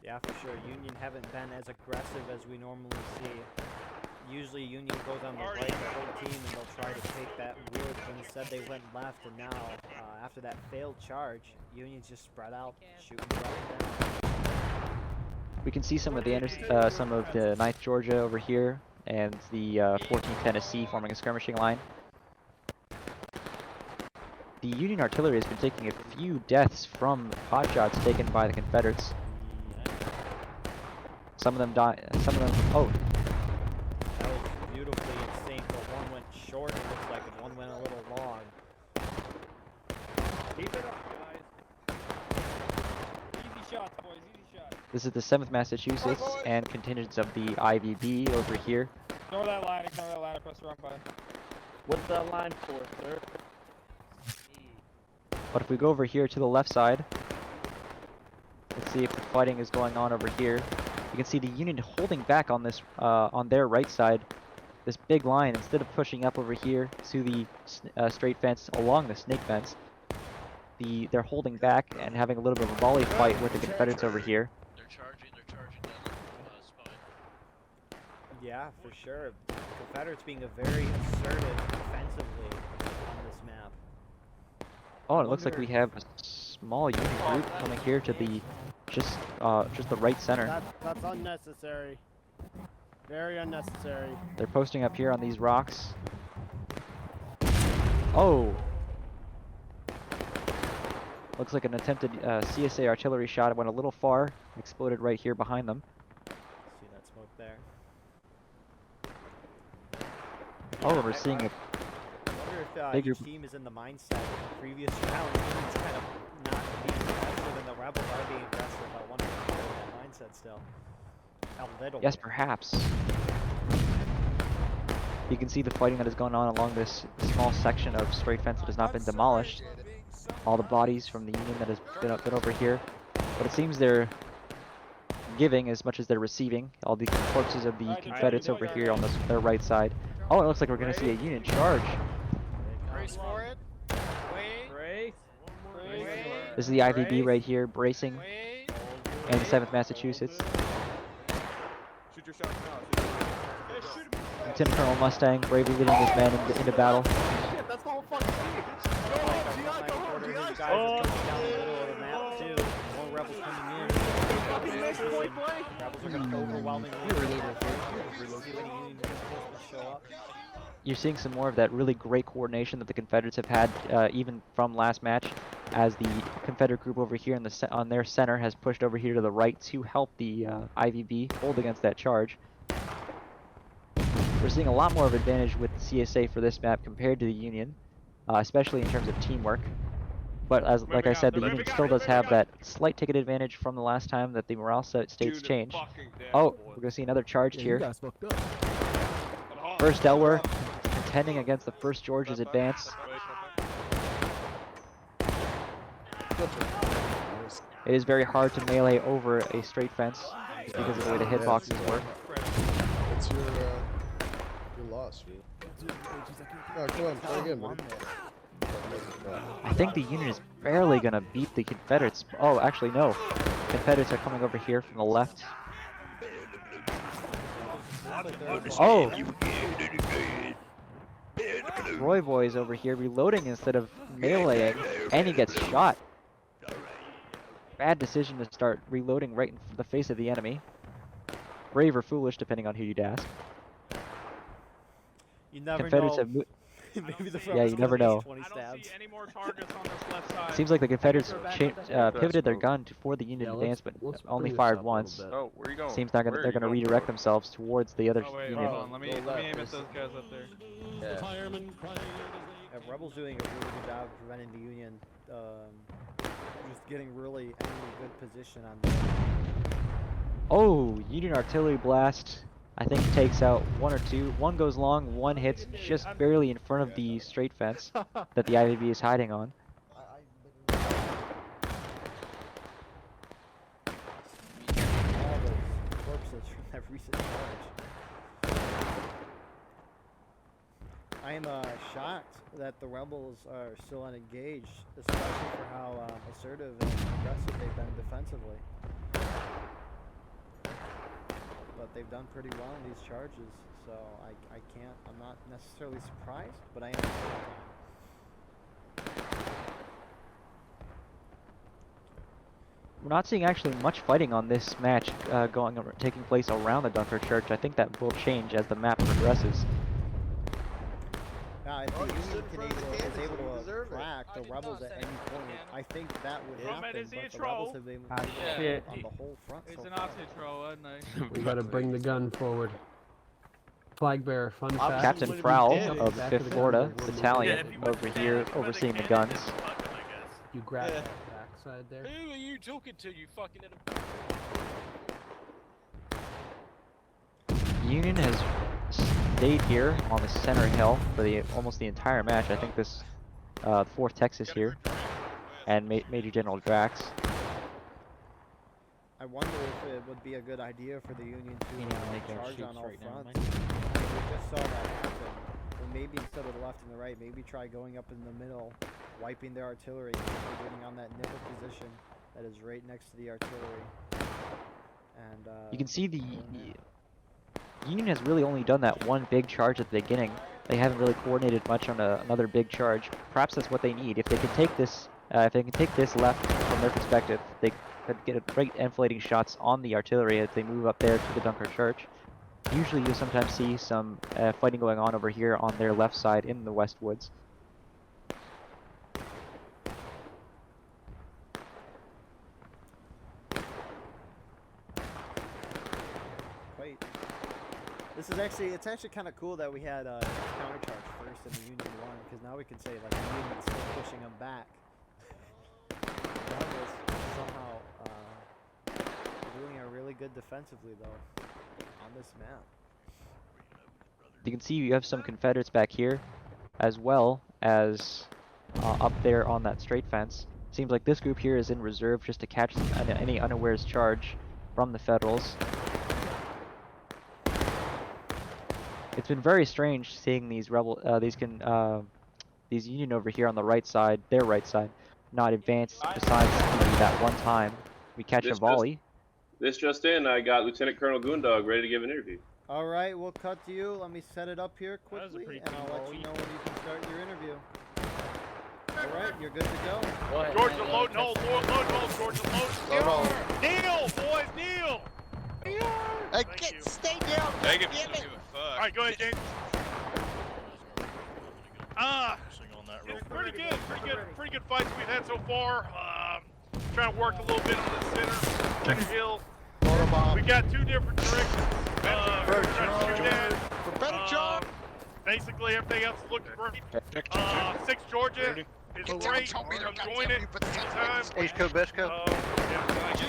A: Yeah, for sure. Union haven't been as aggressive as we normally see. Usually Union goes on the right, the whole team, and they'll try to take that wood, but instead they went left, and now, after that failed charge, Union's just spread out, shooting right down.
B: We can see some of the 9th Georgia over here, and the 14th Tennessee forming a skirmishing line. The Union artillery has been taking a few deaths from pot shots taken by the Confederates. Some of them die, oh.
A: That was beautifully in sync, but one went short, it looks like, and one went a little long.
D: Keep it up, guys. Easy shots, boys, easy shots.
B: This is the 7th Massachusetts and contingents of the IVB over here.
D: Ignore that line across the wrong button.
F: What's that line for, sir?
B: But if we go over here to the left side, let's see if the fighting is going on over here. You can see the Union holding back on this, on their right side, this big line. Instead of pushing up over here to the straight fence along the snake fence, they're holding back and having a little bit of a volley fight with the Confederates over here.
K: They're charging down the spine.
A: Yeah, for sure. Confederates being a very assertive defensively on this map.
B: Oh, and it looks like we have a small Union group coming here to the just the right center.
D: That's unnecessary. Very unnecessary.
B: They're posting up here on these rocks. Oh! Looks like an attempted CSA artillery shot. It went a little far, exploded right here behind them.
A: See that smoke there?
B: Oh, and we're seeing a
A: I wonder if each team is in the mindset of the previous round. It's kind of not being aggressive, and the Rebels are being aggressive. I wonder if they're in that mindset still. A little
B: Yes,
A: bit.
B: perhaps. You can see the fighting that is going on along this small section of straight fence that has not been demolished. All the bodies from the Union that has been over here. But it seems they're giving as much as they're receiving. All the corpses of the Confederates over here on their right side. Oh, it looks like we're going to see a Union charge.
D: Brace for it. Wait. Brace.
B: This is the IVB right here, bracing,
D: Wait.
B: and the 7th Massachusetts.
J: Shoot your shots now.
B: Lieutenant Colonel Mustang bravely leading his men into battle.
G: Shit, that's the whole fucking team. Go home, GI, go home, GI.
A: Guys are coming down the middle of the map too. More rebels coming in. Rebels are going to overwhelmingly see when Union show up.
B: You're seeing some more of that really great coordination that the Confederates have had even from last match, as the Confederate group over here on their center has pushed over here to the right to help the IVB hold against that charge. We're seeing a lot more of advantage with the CSA for this map compared to the Union, especially in terms of teamwork. But like I said, the Union still does have that slight ticket advantage from the last time that the morale states changed. Oh, we're going to see another charge here. First Delaware contending against the 1st Georgia's advance. It is very hard to melee over a straight fence because of the way the hitboxes work.
L: What's your loss, dude? Oh, come on, play again, buddy.
B: I think the Union is barely going to beat the Confederates. Oh, actually, no. Confederates are coming over here from the left. Oh! Roy Boy is over here reloading instead of meleeing, and he gets shot. Bad decision to start reloading right in the face of the enemy. Brave or foolish, depending on who you'd ask.
A: You never
B: Confederates
A: know. Maybe the
B: Yeah, you never know.
A: 20
E: I don't
A: stabs.
E: see any more targets on this left side.
B: Seems like the Confederates
F: That's
B: pivoted their
F: smoke.
B: gun for the Union
F: Yeah,
B: advance,
F: let's-
B: but
F: let's
B: only
F: bring this
B: fired
F: up a little
B: once.
F: bit.
C: Oh, where you going?
B: Seems
C: Where
B: they're
C: you
B: gonna
C: going,
B: redirect
C: bro?
B: themselves towards the other
E: Oh wait,
B: Union.
E: hold on. Let me
F: Go
E: aim
F: left,
E: at
F: this
E: those
F: is-
E: guys up there.
F: Yeah.
A: Rebels doing a really good job of preventing the Union just getting really any good position on them.
B: Oh, Union artillery blast. I think takes out one or two. One goes long, one hits just barely in front of the straight fence that the IVB is hiding on.
A: All those corpses from that recent charge. I am shocked that the rebels are still unengaged, especially for how assertive and aggressive they've been defensively. But they've done pretty well in these charges, so I'm not necessarily surprised, but I am at the same time.
B: We're not seeing actually much fighting on this match taking place around the Dunkirk Church. I think that will change as the map progresses.
A: If the
L: Oh, you
A: Union
L: stood in front of the
A: is
L: cannons,
A: able
L: you
A: to
L: deserve it.
A: crack the
H: I did
A: rebels
H: not
A: at
H: say
A: any
H: it.
A: point, I think that would
E: Yeah.
A: happen,
E: Is he a
A: but the
E: troll?
A: rebels have been
D: Ah,
A: doing
D: shit.
A: on the whole front
E: He's
A: so
E: an
A: far.
E: Nazi troll, wasn't he?
F: We gotta bring the gun forward. Flag bearer, fun fact.
B: Captain
L: when we
B: Prowl
L: did it,
B: of the
F: back
B: 5th
F: to the
B: Florida
F: gun, we're
B: Battalion
F: moving.
B: over here overseeing the guns.
F: You grab
G: Yeah.
F: that backside there.
K: Who are you talking to, you fucking little...
B: Union has stayed here on the center hill for almost the entire match. I think this 4th Texas here and Major General Drax.
A: I wonder if it would be a good idea for the Union to
B: Can't even make out
A: charge
B: shoots
A: on all
B: right now,
A: fronts. We just saw that happen. Or maybe instead of the left and the right, maybe try going up in the middle, wiping their artillery, and getting on that nipple position that is right next to the artillery. And
B: You can see the Union has really only done that one big charge at the beginning. They haven't really coordinated much on another big charge. Perhaps that's what they need. If they can take this, left from their perspective, they could get great enflating shots on the artillery as they move up there to the Dunkirk Church. Usually, you'll sometimes see some fighting going on over here on their left side in the West Woods.
A: Wait. It's actually kind of cool that we had countercharge first and the Union won, because now we can say like the Union's still pushing them back. Rebels somehow doing it really good defensively though on this map.
B: You can see you have some Confederates back here, as well as up there on that straight fence. Seems like this group here is in reserve just to catch any unawares charge from the Federals. It's been very strange seeing these these Union over here on the right side, their right side, not advance besides that one time we catch a volley.
C: This just in, I got Lieutenant Colonel Goondog ready to give an interview.
A: All right, we'll cut to you. Let me set it up here
E: That was a
A: quickly,
E: pretty
A: and I'll
E: clean
A: let you
E: volley.
A: know when you can start your interview. All right, you're good to go.
E: Georgia, load and hold, load and hold, Georgia, load. Kneel, boys, kneel!
G: Hey, stay down.
E: Thank you.
G: Damn it.
E: All right, go ahead, James. Pretty good fights we've had so far. Trying to work a little bit on the center, center hill. We got two different directions. We're trying to shoot that. Basically, everything else is looking great. 6 Georgia is great. Enjoying it. Anytime.
G: H-Co, best co.
E: G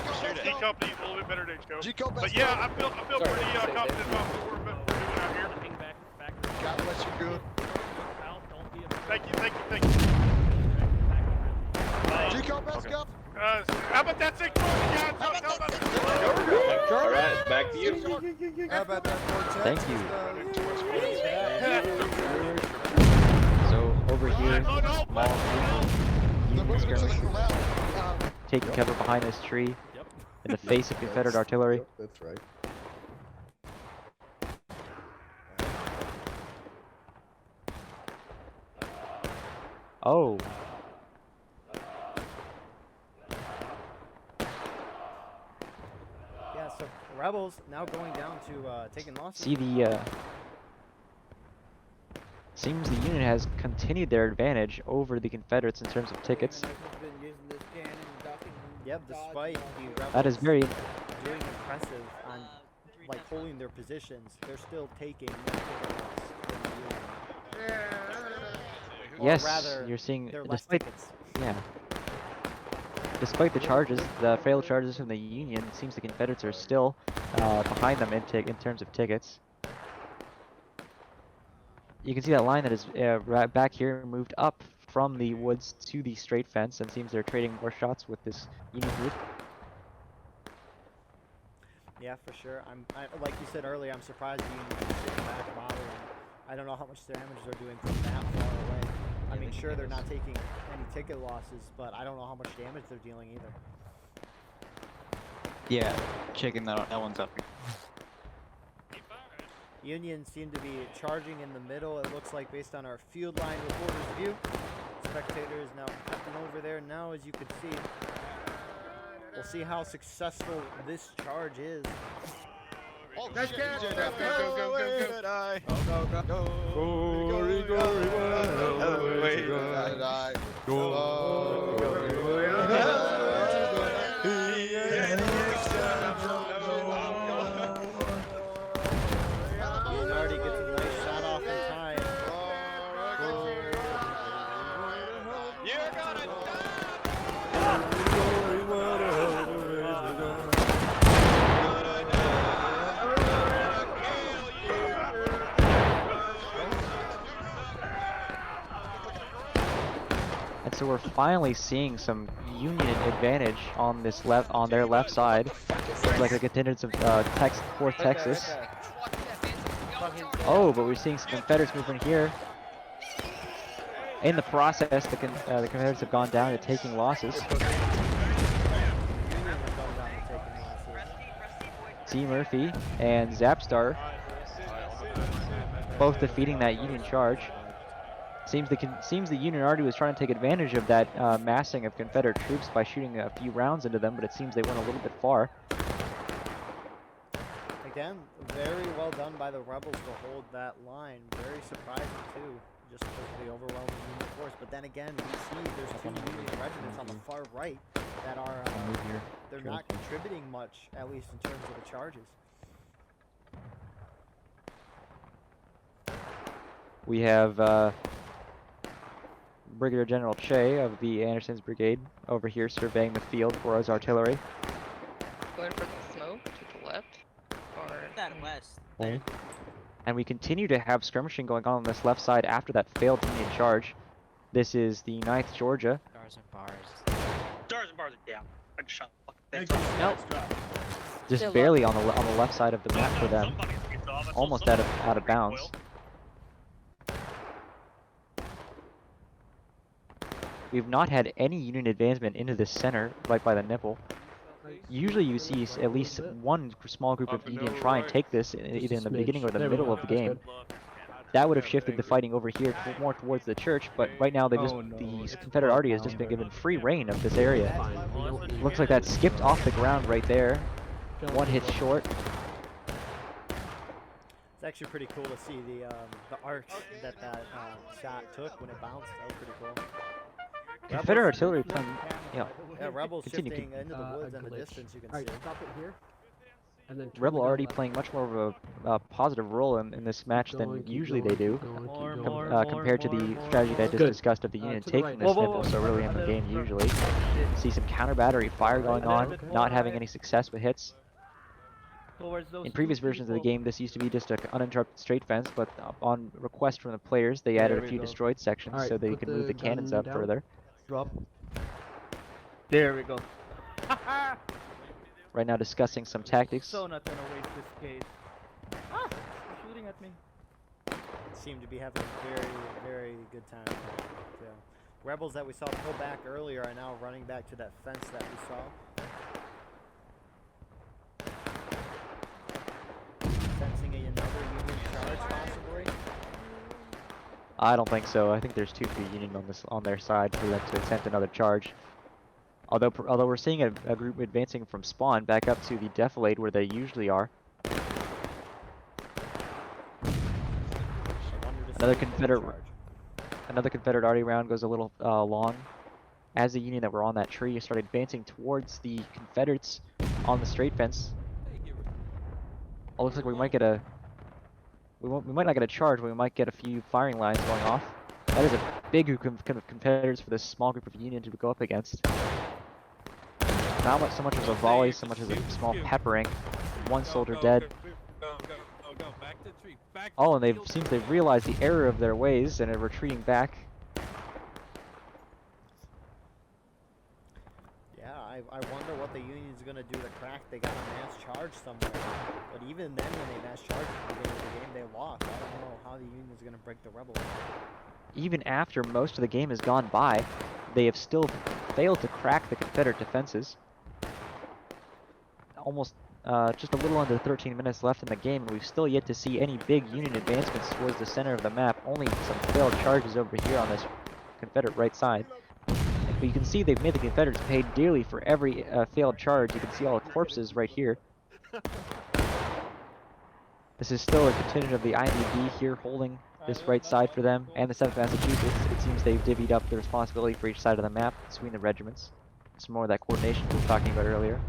E: Company's a little bit better than H-Co. But yeah, I feel pretty confident about what we're doing out here.
G: God bless you, good.
E: Thank you.
G: G-Co, best go.
E: How about that 6 Georgia, guys?
C: All right, back to you.
L: How about that
B: Thank you. So over here, Union is currently taking cover behind this tree in the face of Confederate artillery.
L: Yep, that's right.
B: Oh,
A: Yeah, so the rebels now going down to taking losses.
B: Seems the Union has continued their advantage over the Confederates in terms of tickets.
A: Yep, despite the Rebels
B: That is very...
A: doing impressive on like holding their positions, they're still taking no ticket loss from the Union. Or
B: Yes,
A: rather,
B: you're seeing,
A: they're less
B: despite,
A: tickets.
B: yeah. Despite the charges, the failed charges from the Union, it seems the Confederates are still behind them in terms of tickets. You can see that line that is right back here moved up from the woods to the straight fence, and seems they're trading more shots with this Union group.
A: Yeah, for sure. Like you said earlier, I'm surprised the Union is sitting back bothering. I don't know how much damage they're doing from that far away. I mean, sure, they're not taking any ticket losses, but I don't know how much damage they're dealing either.
M: Yeah, checking that one's up.
A: Union seem to be charging in the middle, it looks like, based on our field line reporter's view. Spectator is now cutting over there now, as you can see. We'll see how successful this charge is.
J: Oh, shit, go, go, go,
A: Already gets a nice shot off in time.
K: You're gonna
B: And so we're finally seeing some Union advantage on this on their left side. Looks like a contingent of 4th Texas. Oh, but we're seeing some Confederates movement here. In the process, the Confederates have gone down to taking losses. T. Murphy and Zapstar both defeating that Union charge. Seems the Union already was trying to take advantage of that massing of Confederate troops by shooting a few rounds into them, but it seems they went a little bit far.
A: Again, very well done by the Rebels to hold that line. Very surprising too, just because of the overwhelming Union force. But then again, we see there's 2 Union regiments on the far right that are they're not contributing much, at least in terms of the charges.
B: We have Brigadier General Che of the Anderson's Brigade over here surveying the field for his artillery.
N: Going for the smoke to the left? Or
H: that west.
B: And we continue to have skirmishing going on this left side after that failed Union charge. This is the 9th Georgia.
H: Stars and bars.
K: Stars and bars are down. I just shot.
B: Nope. Just barely on the left side of the map for them. Almost out of bounds. We've not had any Union advancement into the center, right by the nipple. Usually you see at least one small group of Union try and take this either in the beginning or the middle of the game. That would have shifted the fighting over here more towards the church, but right now the Confederate army has just been given free reign of this area. Looks like that skipped off the ground right there. One hit short.
A: It's actually pretty cool to see the arc that shot took when it bounced. That was pretty cool.
B: Confederate artillery playing,
A: yeah, Rebels shifting into the woods and the distance, you can see.
F: Stop it here. And then
B: Rebel already playing much more of a positive role in this match than usually they do, compared to the strategy that I just discussed of the Union taking this nipple so early in the game usually. See some counter battery fire going on, not having any success with hits. In previous versions of the game, this used to be just an uninterrupted straight fence, but on request from the players, they added a few destroyed sections so they could move the cannons up further.
O: Drop. There we go.
B: Right now discussing some tactics.
O: So not gonna waste this case. Ah! Shooting at me.
A: Seem to be having a very, very good time. So, Rebels that we saw pull back earlier are now running back to that fence that we saw. Sensing another Union charge, possibly.
B: I don't think so. I think there's too few Union on their side for them to attempt another charge. Although we're seeing a group advancing from spawn back up to the defilade where they usually are. And Another Confederate arty round goes a little long. As the Union that were on that tree started advancing towards the Confederates on the straight fence. Oh, looks like we might get a. We might not get a charge, but we might get a few firing lines going off. That is a big group of Confederates for this small group of Union to go up against. Not much, so much as a volley, so much as a small peppering. One soldier dead. Oh, and they've realized the error of their ways and are retreating back.
A: Yeah, I wonder what the Union's gonna do to crack. They got a mass charge somewhere, but even then, when they mass charged at the beginning of the game, they lost. I don't know how the Union's gonna break the rebels.
B: Even after most of the game has gone by, they have still failed to crack the Confederate defenses. Almost just a little under 13 minutes left in the game, and we've still yet to see any big Union advancements towards the center of the map. Only some failed charges over here on this Confederate right side. But you can see they've made the Confederates pay dearly for every failed charge. You can see all the corpses right here. This is still a contingent of the IMDb here holding this right side for them, and the 7th Massachusetts. It seems they've divvied up the responsibility for each side of the map between the regiments. Some more of that coordination we were talking about earlier.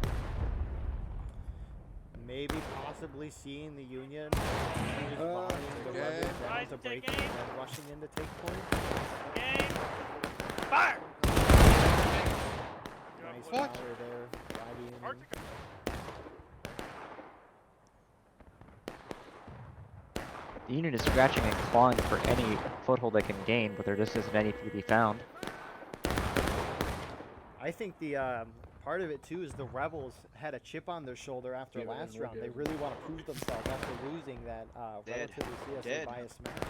A: Maybe possibly seeing the Union just volleying the rebels down to break and then rushing in to take point.
E: Fire!
A: Nice power there by the Union.
B: The Union is scratching and clawing for any foothold they can gain, but there just isn't any to be found.
A: I think the part of it too is the rebels had a chip on their shoulder after last round. They really want to prove themselves after losing that relatively CSA biased match.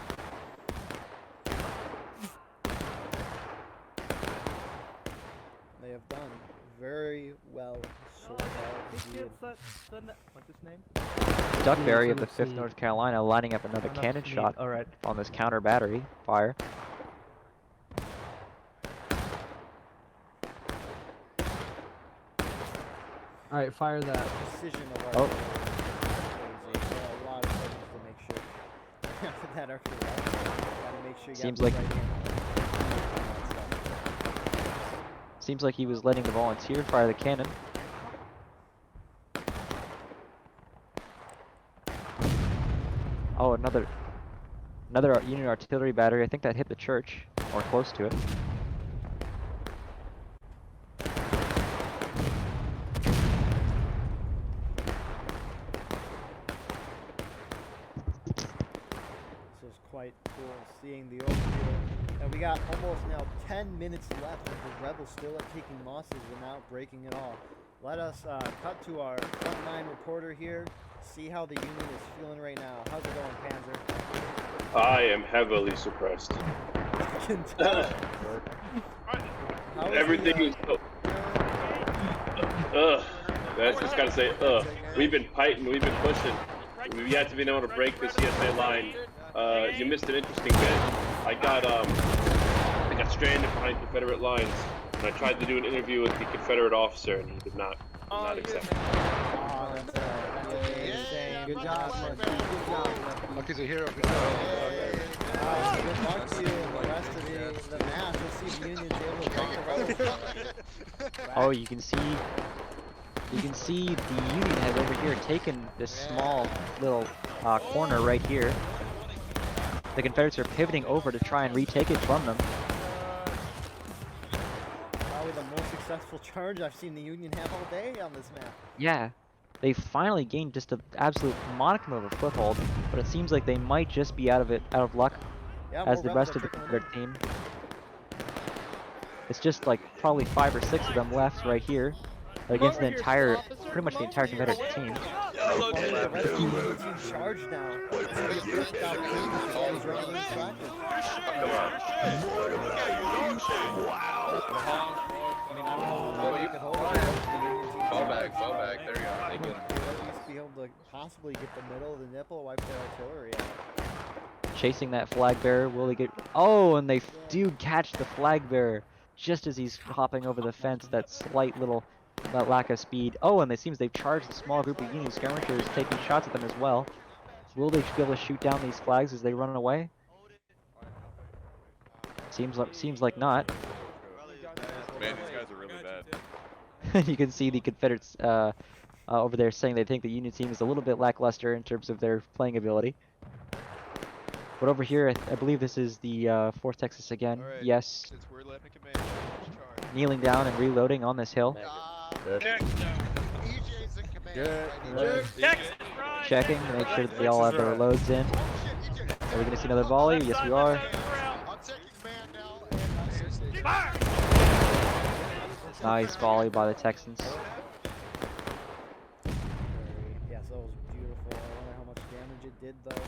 A: They have done very well so far.
O: What's his name?
B: Duckberry of the 5th North Carolina lining up another cannon shot on this counter battery fire.
F: Alright, fire that.
A: Precision of our crazy. A lot of things to make sure that are correct. Gotta make sure you
B: Seems
A: got
B: like
A: the right hand.
B: Seems like he was letting the volunteer fire the cannon. Oh, another Union artillery battery. I think that hit the church, or close to it.
A: This is quite cool seeing the overview. And we got almost now 10 minutes left with the rebels still at taking losses without breaking it all. Let us cut to our frontline reporter here, see how the Union is feeling right now. How's it going, Panzer?
C: I am heavily suppressed.
A: I can tell.
C: Everything is That's just gotta say, we've been fighting, we've been pushing. We've yet to be able to break the CSA line. You missed an interesting bit. I got stranded behind Confederate lines, and I tried to do an interview with the Confederate officer, and he did not accept it.
A: Good job,
J: Lucky's a hero. Good
A: job. Good luck to you and the rest of the match. Let's see if the Union's able to break the rebels.
B: Oh, you can see the Union has over here taken this small little corner right here. The Confederates are pivoting over to try and retake it from them.
A: Probably the most successful charge I've seen the Union have all day on this map.
B: Yeah, they finally gained just an absolute modicum of a foothold, but it seems like they might just be out of luck, as the rest of the Confederate team. It's just like probably 5 or 6 of them left right here against the pretty much the entire Confederate team.
A: Charge now.
J: Fall back, there you go. They get him.
A: At least be able to possibly get the middle of the nipple, wipe their artillery out.
B: Chasing that flag bearer, will they get... Oh, and they do catch the flag bearer just as he's hopping over the fence, that slight little lack of speed. Oh, and it seems they've charged a small group of Union skirmishers taking shots at them as well. Will they be able to shoot down these flags as they run away? Seems like not.
P: Man, these guys are really bad.
B: You can see the Confederates over there saying they think the Union team is a little bit lackluster in terms of their playing ability. But over here, I believe this is the 4th Texas again.
P: Right,
B: yes.
P: since we're led in command, charge.
B: Kneeling down and reloading on this hill.
P: EJ's in command.
B: Checking to make sure that they all have their loads in. Are we going to see another volley? Yes, we are. Nice volley by the Texans.
A: Yes, that was beautiful. I wonder how much damage it did, though.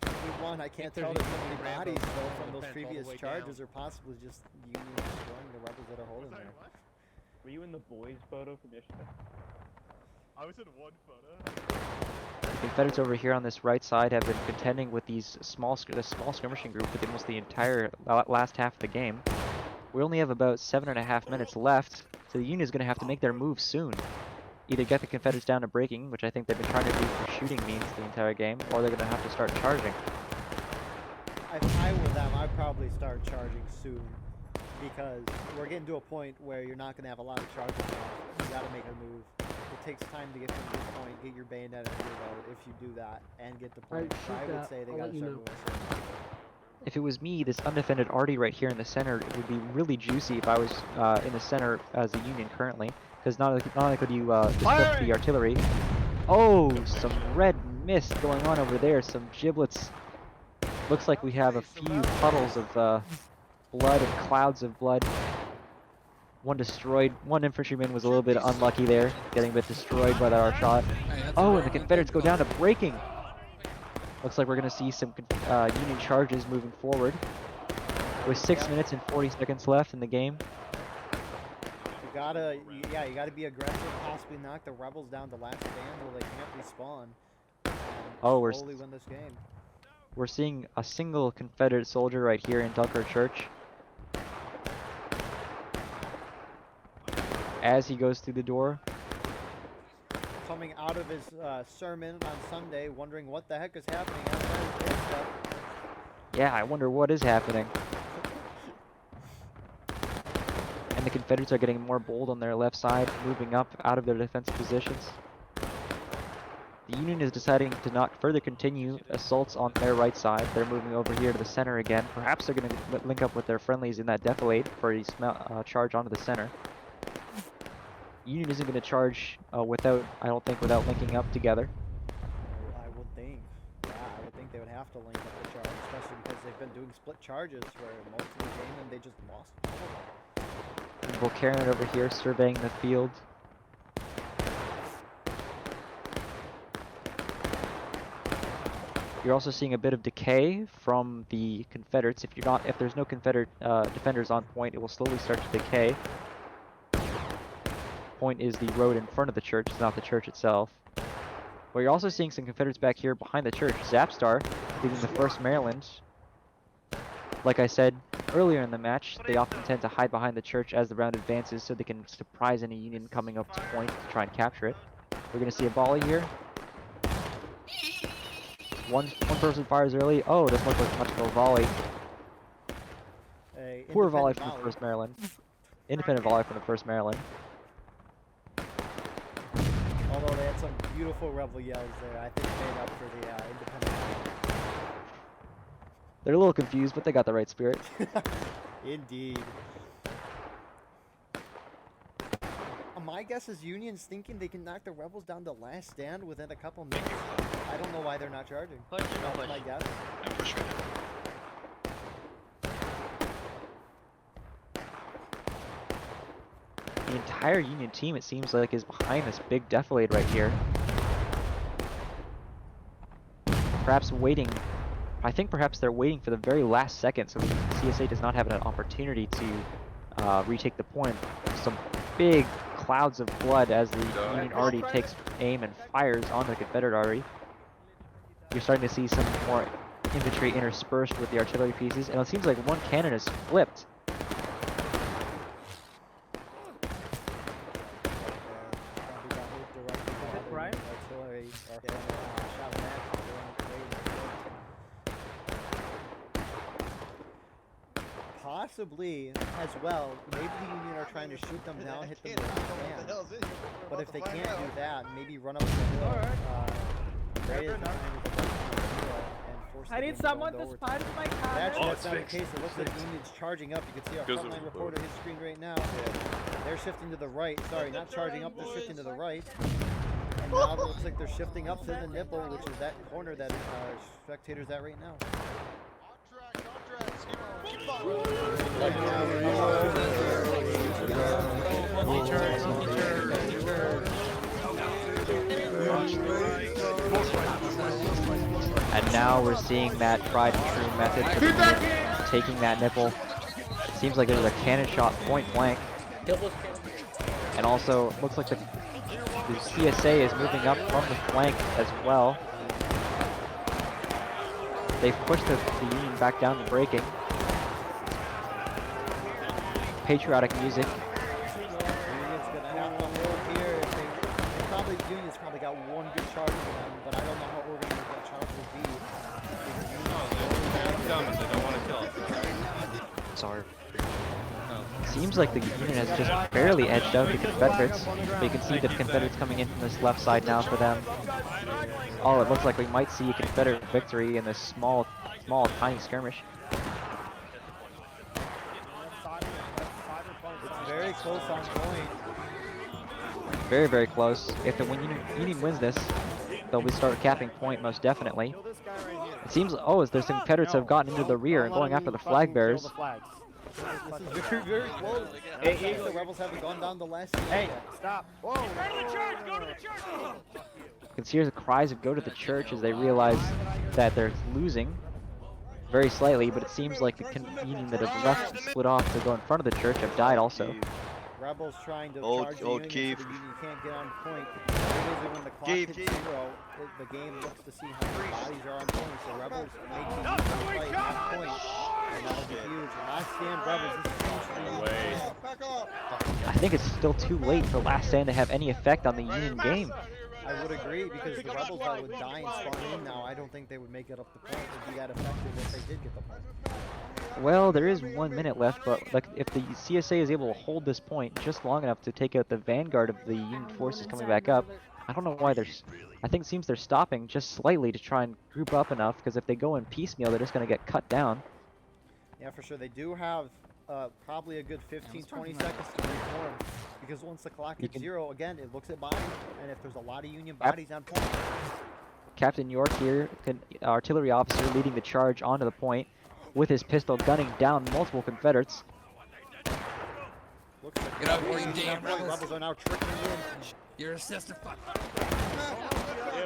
A: We won. I can't tell there's so many bodies, though, from those previous charges, or possibly just Union destroying the rebels that are holding there.
O: Were you in the boys' photo from yesterday?
E: I was in one photo.
B: The Confederates over here on this right side have been contending with these small skirmishing group for almost the entire last half of the game. We only have about 7.5 minutes left, so the Union is going to have to make their move soon. Either get the Confederates down to breaking, which I think they've been trying to do for shooting means the entire game, or they're going to have to start charging.
A: If I were them, I'd probably start charging soon, because we're getting to a point where you're not going to have a lot of charges left. You got to make a move. It takes time to get from this point, get your bayonet and reload if you do that, and get the point. So I would say they got to start moving soon.
B: If it was me, this undefended arty right here in the center, it would be really juicy if I was in the center as a Union currently, because not only could you disrupt the artillery. Oh, some red mist going on over there, some giblets. Looks like we have a few puddles of blood and clouds of blood. One destroyed. One infantryman was a little bit unlucky there, getting a bit destroyed by that arc shot. Oh, and the Confederates go down to breaking. Looks like we're going to see some Union charges moving forward. With 6 minutes and 40 seconds left in the game.
A: You gotta be aggressive, possibly knock the rebels down to last stand where they can't respawn.
B: Oh, we're
A: slowly win this game.
B: We're seeing a single Confederate soldier right here in Dunkirk Church. As he goes through the door.
A: Coming out of his sermon on Sunday, wondering what the heck is happening outside his stuff.
B: Yeah, I wonder what is happening. And the Confederates are getting more bold on their left side, moving up out of their defensive positions. The Union is deciding to not further continue assaults on their right side. They're moving over here to the center again. Perhaps they're going to link up with their friendlies in that defilade for a charge onto the center. Union isn't going to charge without linking up together.
A: I would think. Yeah, I would think they would have to link up the charge, especially because they've been doing split charges for most of the game and they just lost.
B: Volkaren over here surveying the field. You're also seeing a bit of decay from the Confederates. If there's no Confederate defenders on point, it will slowly start to decay. Point is the road in front of the church, it's not the church itself. But you're also seeing some Confederates back here behind the church. Zapstar leading the 1st Maryland. Like I said earlier in the match, they often tend to hide behind the church as the round advances so they can surprise any Union coming up to point to try and capture it. We're going to see a volley here. One person fires early. Oh, doesn't look like much of a volley. Poor volley from the 1st Maryland. Independent volley from the 1st Maryland.
A: Although they had some beautiful rebel yells there, I think they made up for the independent.
B: They're a little confused, but they got the right spirit.
A: Indeed. My guess is Union's thinking they can knock the rebels down to last stand within a couple minutes. I don't know why they're not charging. That's my guess.
B: The entire Union team, it seems like, is behind this big defilade right here. Perhaps waiting. I think perhaps they're waiting for the very last second so the CSA does not have an opportunity to retake the point. Some big clouds of blood as the Union arty takes aim and fires on the Confederate arty. You're starting to see some more infantry interspersed with the artillery pieces, and it seems like one cannon is flipped.
A: possibly as well, maybe the Union are trying to shoot them down, hit them with the fan. But if they can't do that, maybe run up the hill. Gray is trying to defend the hill and force the
O: I
A: game
O: need
A: to go
O: someone
A: into
O: to
A: overtime.
O: spy my
A: But
O: camera.
A: actually,
C: Oh,
A: that's not
C: it's
A: the case. It looks like Union's charging up. You can see our
C: Goes with
A: frontline
C: the
A: reporter, his screen right now. They're shifting to the right. Sorry, not charging up. They're shifting to the right. And now it looks like they're shifting up to the nipple, which is that corner that our spectators at right now.
B: And now we're seeing that tried and true method for the Union taking that nipple. Seems like there's a cannon shot point blank. And also looks like the CSA is moving up from the flank as well. They've pushed the Union back down to breaking. Patriotic music.
A: Union's gonna have to hold here. Union's probably got one good charge for them, but I don't know how organized that charge will be.
P: They don't want to kill us.
B: Sorry. Seems like the Union has just barely edged out the Confederates. But you can see the Confederates coming in from this left side now for them. Oh, it looks like we might see a Confederate victory in this small, tiny skirmish.
A: It's very close on point.
B: Very, very close. If the Union wins this, they'll start capping point most definitely. It seems, oh, there's some Confederates have gotten into the rear and going after the flag bearers.
A: This is very, very close. Hey, the rebels haven't gone down the last. Hey,
O: Stop. Whoa.
E: Go to the church! Go to the church!
B: You can hear the cries of go to the church as they realize that they're losing very slightly, but it seems like the Union that have left and split off to go in front of the church have died also.
A: Rebels trying to charge the Union, so the Union can't get on point. Usually when the clock hits 0, the game looks to see how many bodies are on point, so Rebels make the fight on point, and that'll be huge. Last stand Rebels, this is huge for the
B: I think it's still too late for Last Stand to have any effect on the Union game.
A: I would agree, because the Rebels that would die and spawn in now, I don't think they would make it up the point. It would be that effective if they did get the point.
B: Well, there is 1 minute left, but like if the CSA is able to hold this point just long enough to take out the vanguard of the Union forces coming back up, I don't know why I think it seems they're stopping just slightly to try and group up enough, because if they go in piecemeal, they're just going to get cut down.
A: Yeah, for sure. They do have probably a good 15-20 seconds to reform, because once the clock hits 0, again, it looks at bodies, and if there's a lot of Union bodies on point.
B: Captain York here, artillery officer, leading the charge onto the point with his pistol, gunning down multiple Confederates.
A: Looks like
H: Get out where you damn
A: rebels are now trickling in.
H: You're a sister fuck.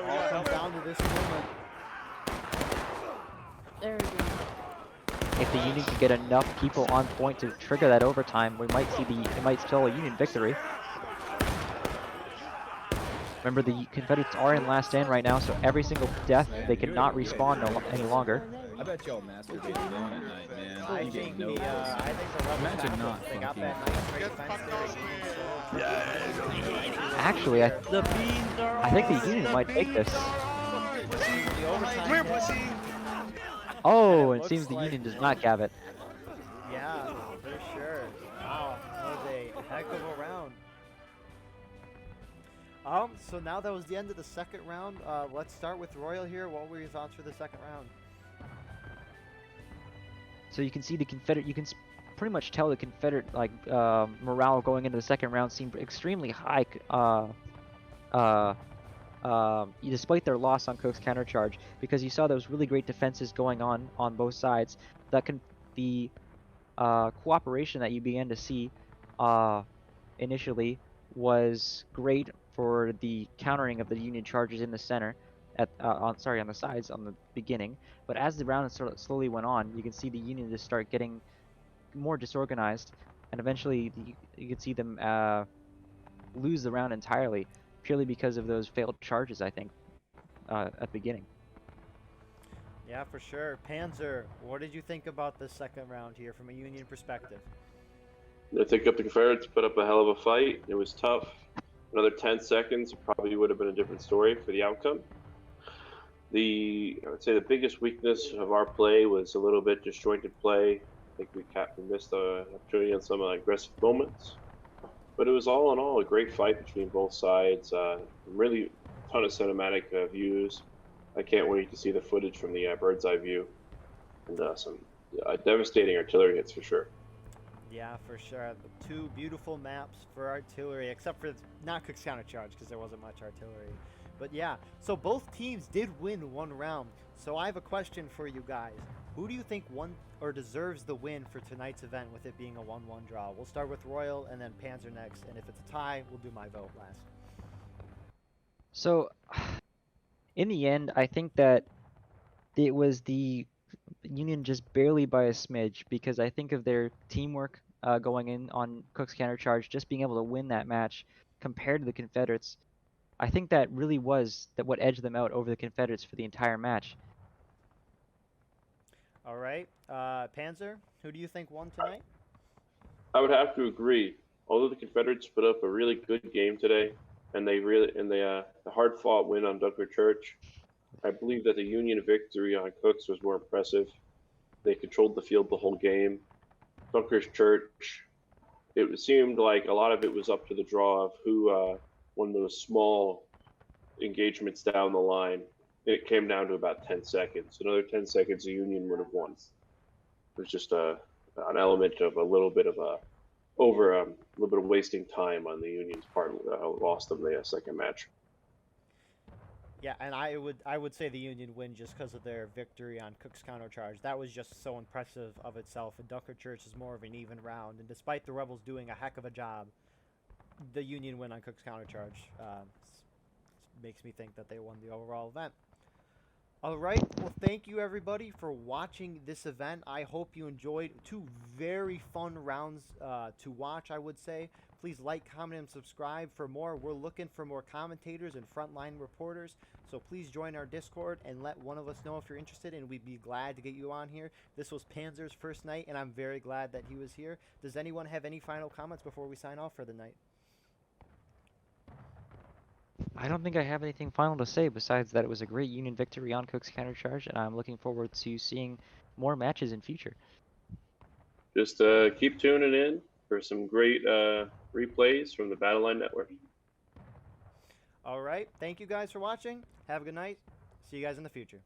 A: All comes down to this moment.
N: There we go.
B: If the Union can get enough people on point to trigger that overtime, we might see it might spell a Union victory. Remember, the Confederates are in Last Stand right now, so every single death, they cannot respawn any longer.
J: I bet y'all masturbate alone at night, man.
A: I think the rebels
J: Imagine not
A: they got
J: fucking.
A: that nice defense.
B: Actually, I think the Union might take this. Oh, it seems the Union does not have it.
A: Yeah, for sure. Wow, that was a heck of a round. So now that was the end of the second round. Let's start with Royal here. What were your thoughts for the second round?
B: So you can see the Confederate, you can pretty much tell the Confederate morale going into the second round seemed extremely high. Despite their loss on Cooke's countercharge, because you saw those really great defenses going on both sides. The cooperation that you began to see initially was great for the countering of the Union charges in the center, on the sides on the beginning. But as the round sort of slowly went on, you can see the Union just start getting more disorganized, and eventually you could see them lose the round entirely, purely because of those failed charges, I think, at the beginning.
A: Yeah, for sure. Panzer, what did you think about the second round here from a Union perspective?
C: I think the Confederates put up a hell of a fight. It was tough. Another 10 seconds probably would have been a different story for the outcome. I would say the biggest weakness of our play was a little bit disjointed play. think we missed the opportunity on some aggressive moments. But it was all in all a great fight between both sides. Really a ton of cinematic views. I can't wait to see the footage from the bird's eye view. And some devastating artillery hits for sure.
A: Yeah, for sure. The two beautiful maps for artillery, except for not Cooke's countercharge because there wasn't much artillery. But yeah, so both teams did win one round. So I have a question for you guys. Who do you think won or deserves the win for tonight's event with it being a 1-1 draw? We'll start with Royal and then Panzer next. And if it's a tie, we'll do my vote last.
B: So, in the end, I think that it was the Union just barely by a smidge, because I think of their teamwork going in on Cooke's countercharge, just being able to win that match compared to the Confederates. I think that really was what edged them out over the Confederates for the entire match.
A: All right, Panzer, who do you think won tonight?
C: I would have to agree. Although the Confederates put up a really good game today, and the hard-fought win on Dunkirk Church, I believe that the Union victory on Cooke's was more impressive. They controlled the field the whole game. Dunkirk Church, it seemed like a lot of it was up to the draw of who won those small engagements down the line. It came down to about 10 seconds. Another 10 seconds, the Union would have won. It was just an element of a little bit of wasting time on the Union's part. Lost them the second match.
A: Yeah, and I would say the Union win just because of their victory on Cooke's countercharge. That was just so impressive of itself. And Dunkirk Church is more of an even round. And despite the Rebels doing a heck of a job, the Union win on Cooke's countercharge makes me think that they won the overall event. All right, well, thank you everybody for watching this event. I hope you enjoyed two very fun rounds to watch, I would say. Please like, comment, and subscribe for more. We're looking for more commentators and frontline reporters, so please join our Discord and let one of us know if you're interested, and we'd be glad to get you on here. This was Panzer's first night, and I'm very glad that he was here. Does anyone have any final comments before we sign off for the night?
B: I don't think I have anything final to say besides that it was a great Union victory on Cooke's countercharge, and I'm looking forward to seeing more matches in future.
C: Just keep tuning in for some great replays from the Battle Line Network.
A: All right, thank you guys for watching. Have a good night. See you guys in the future.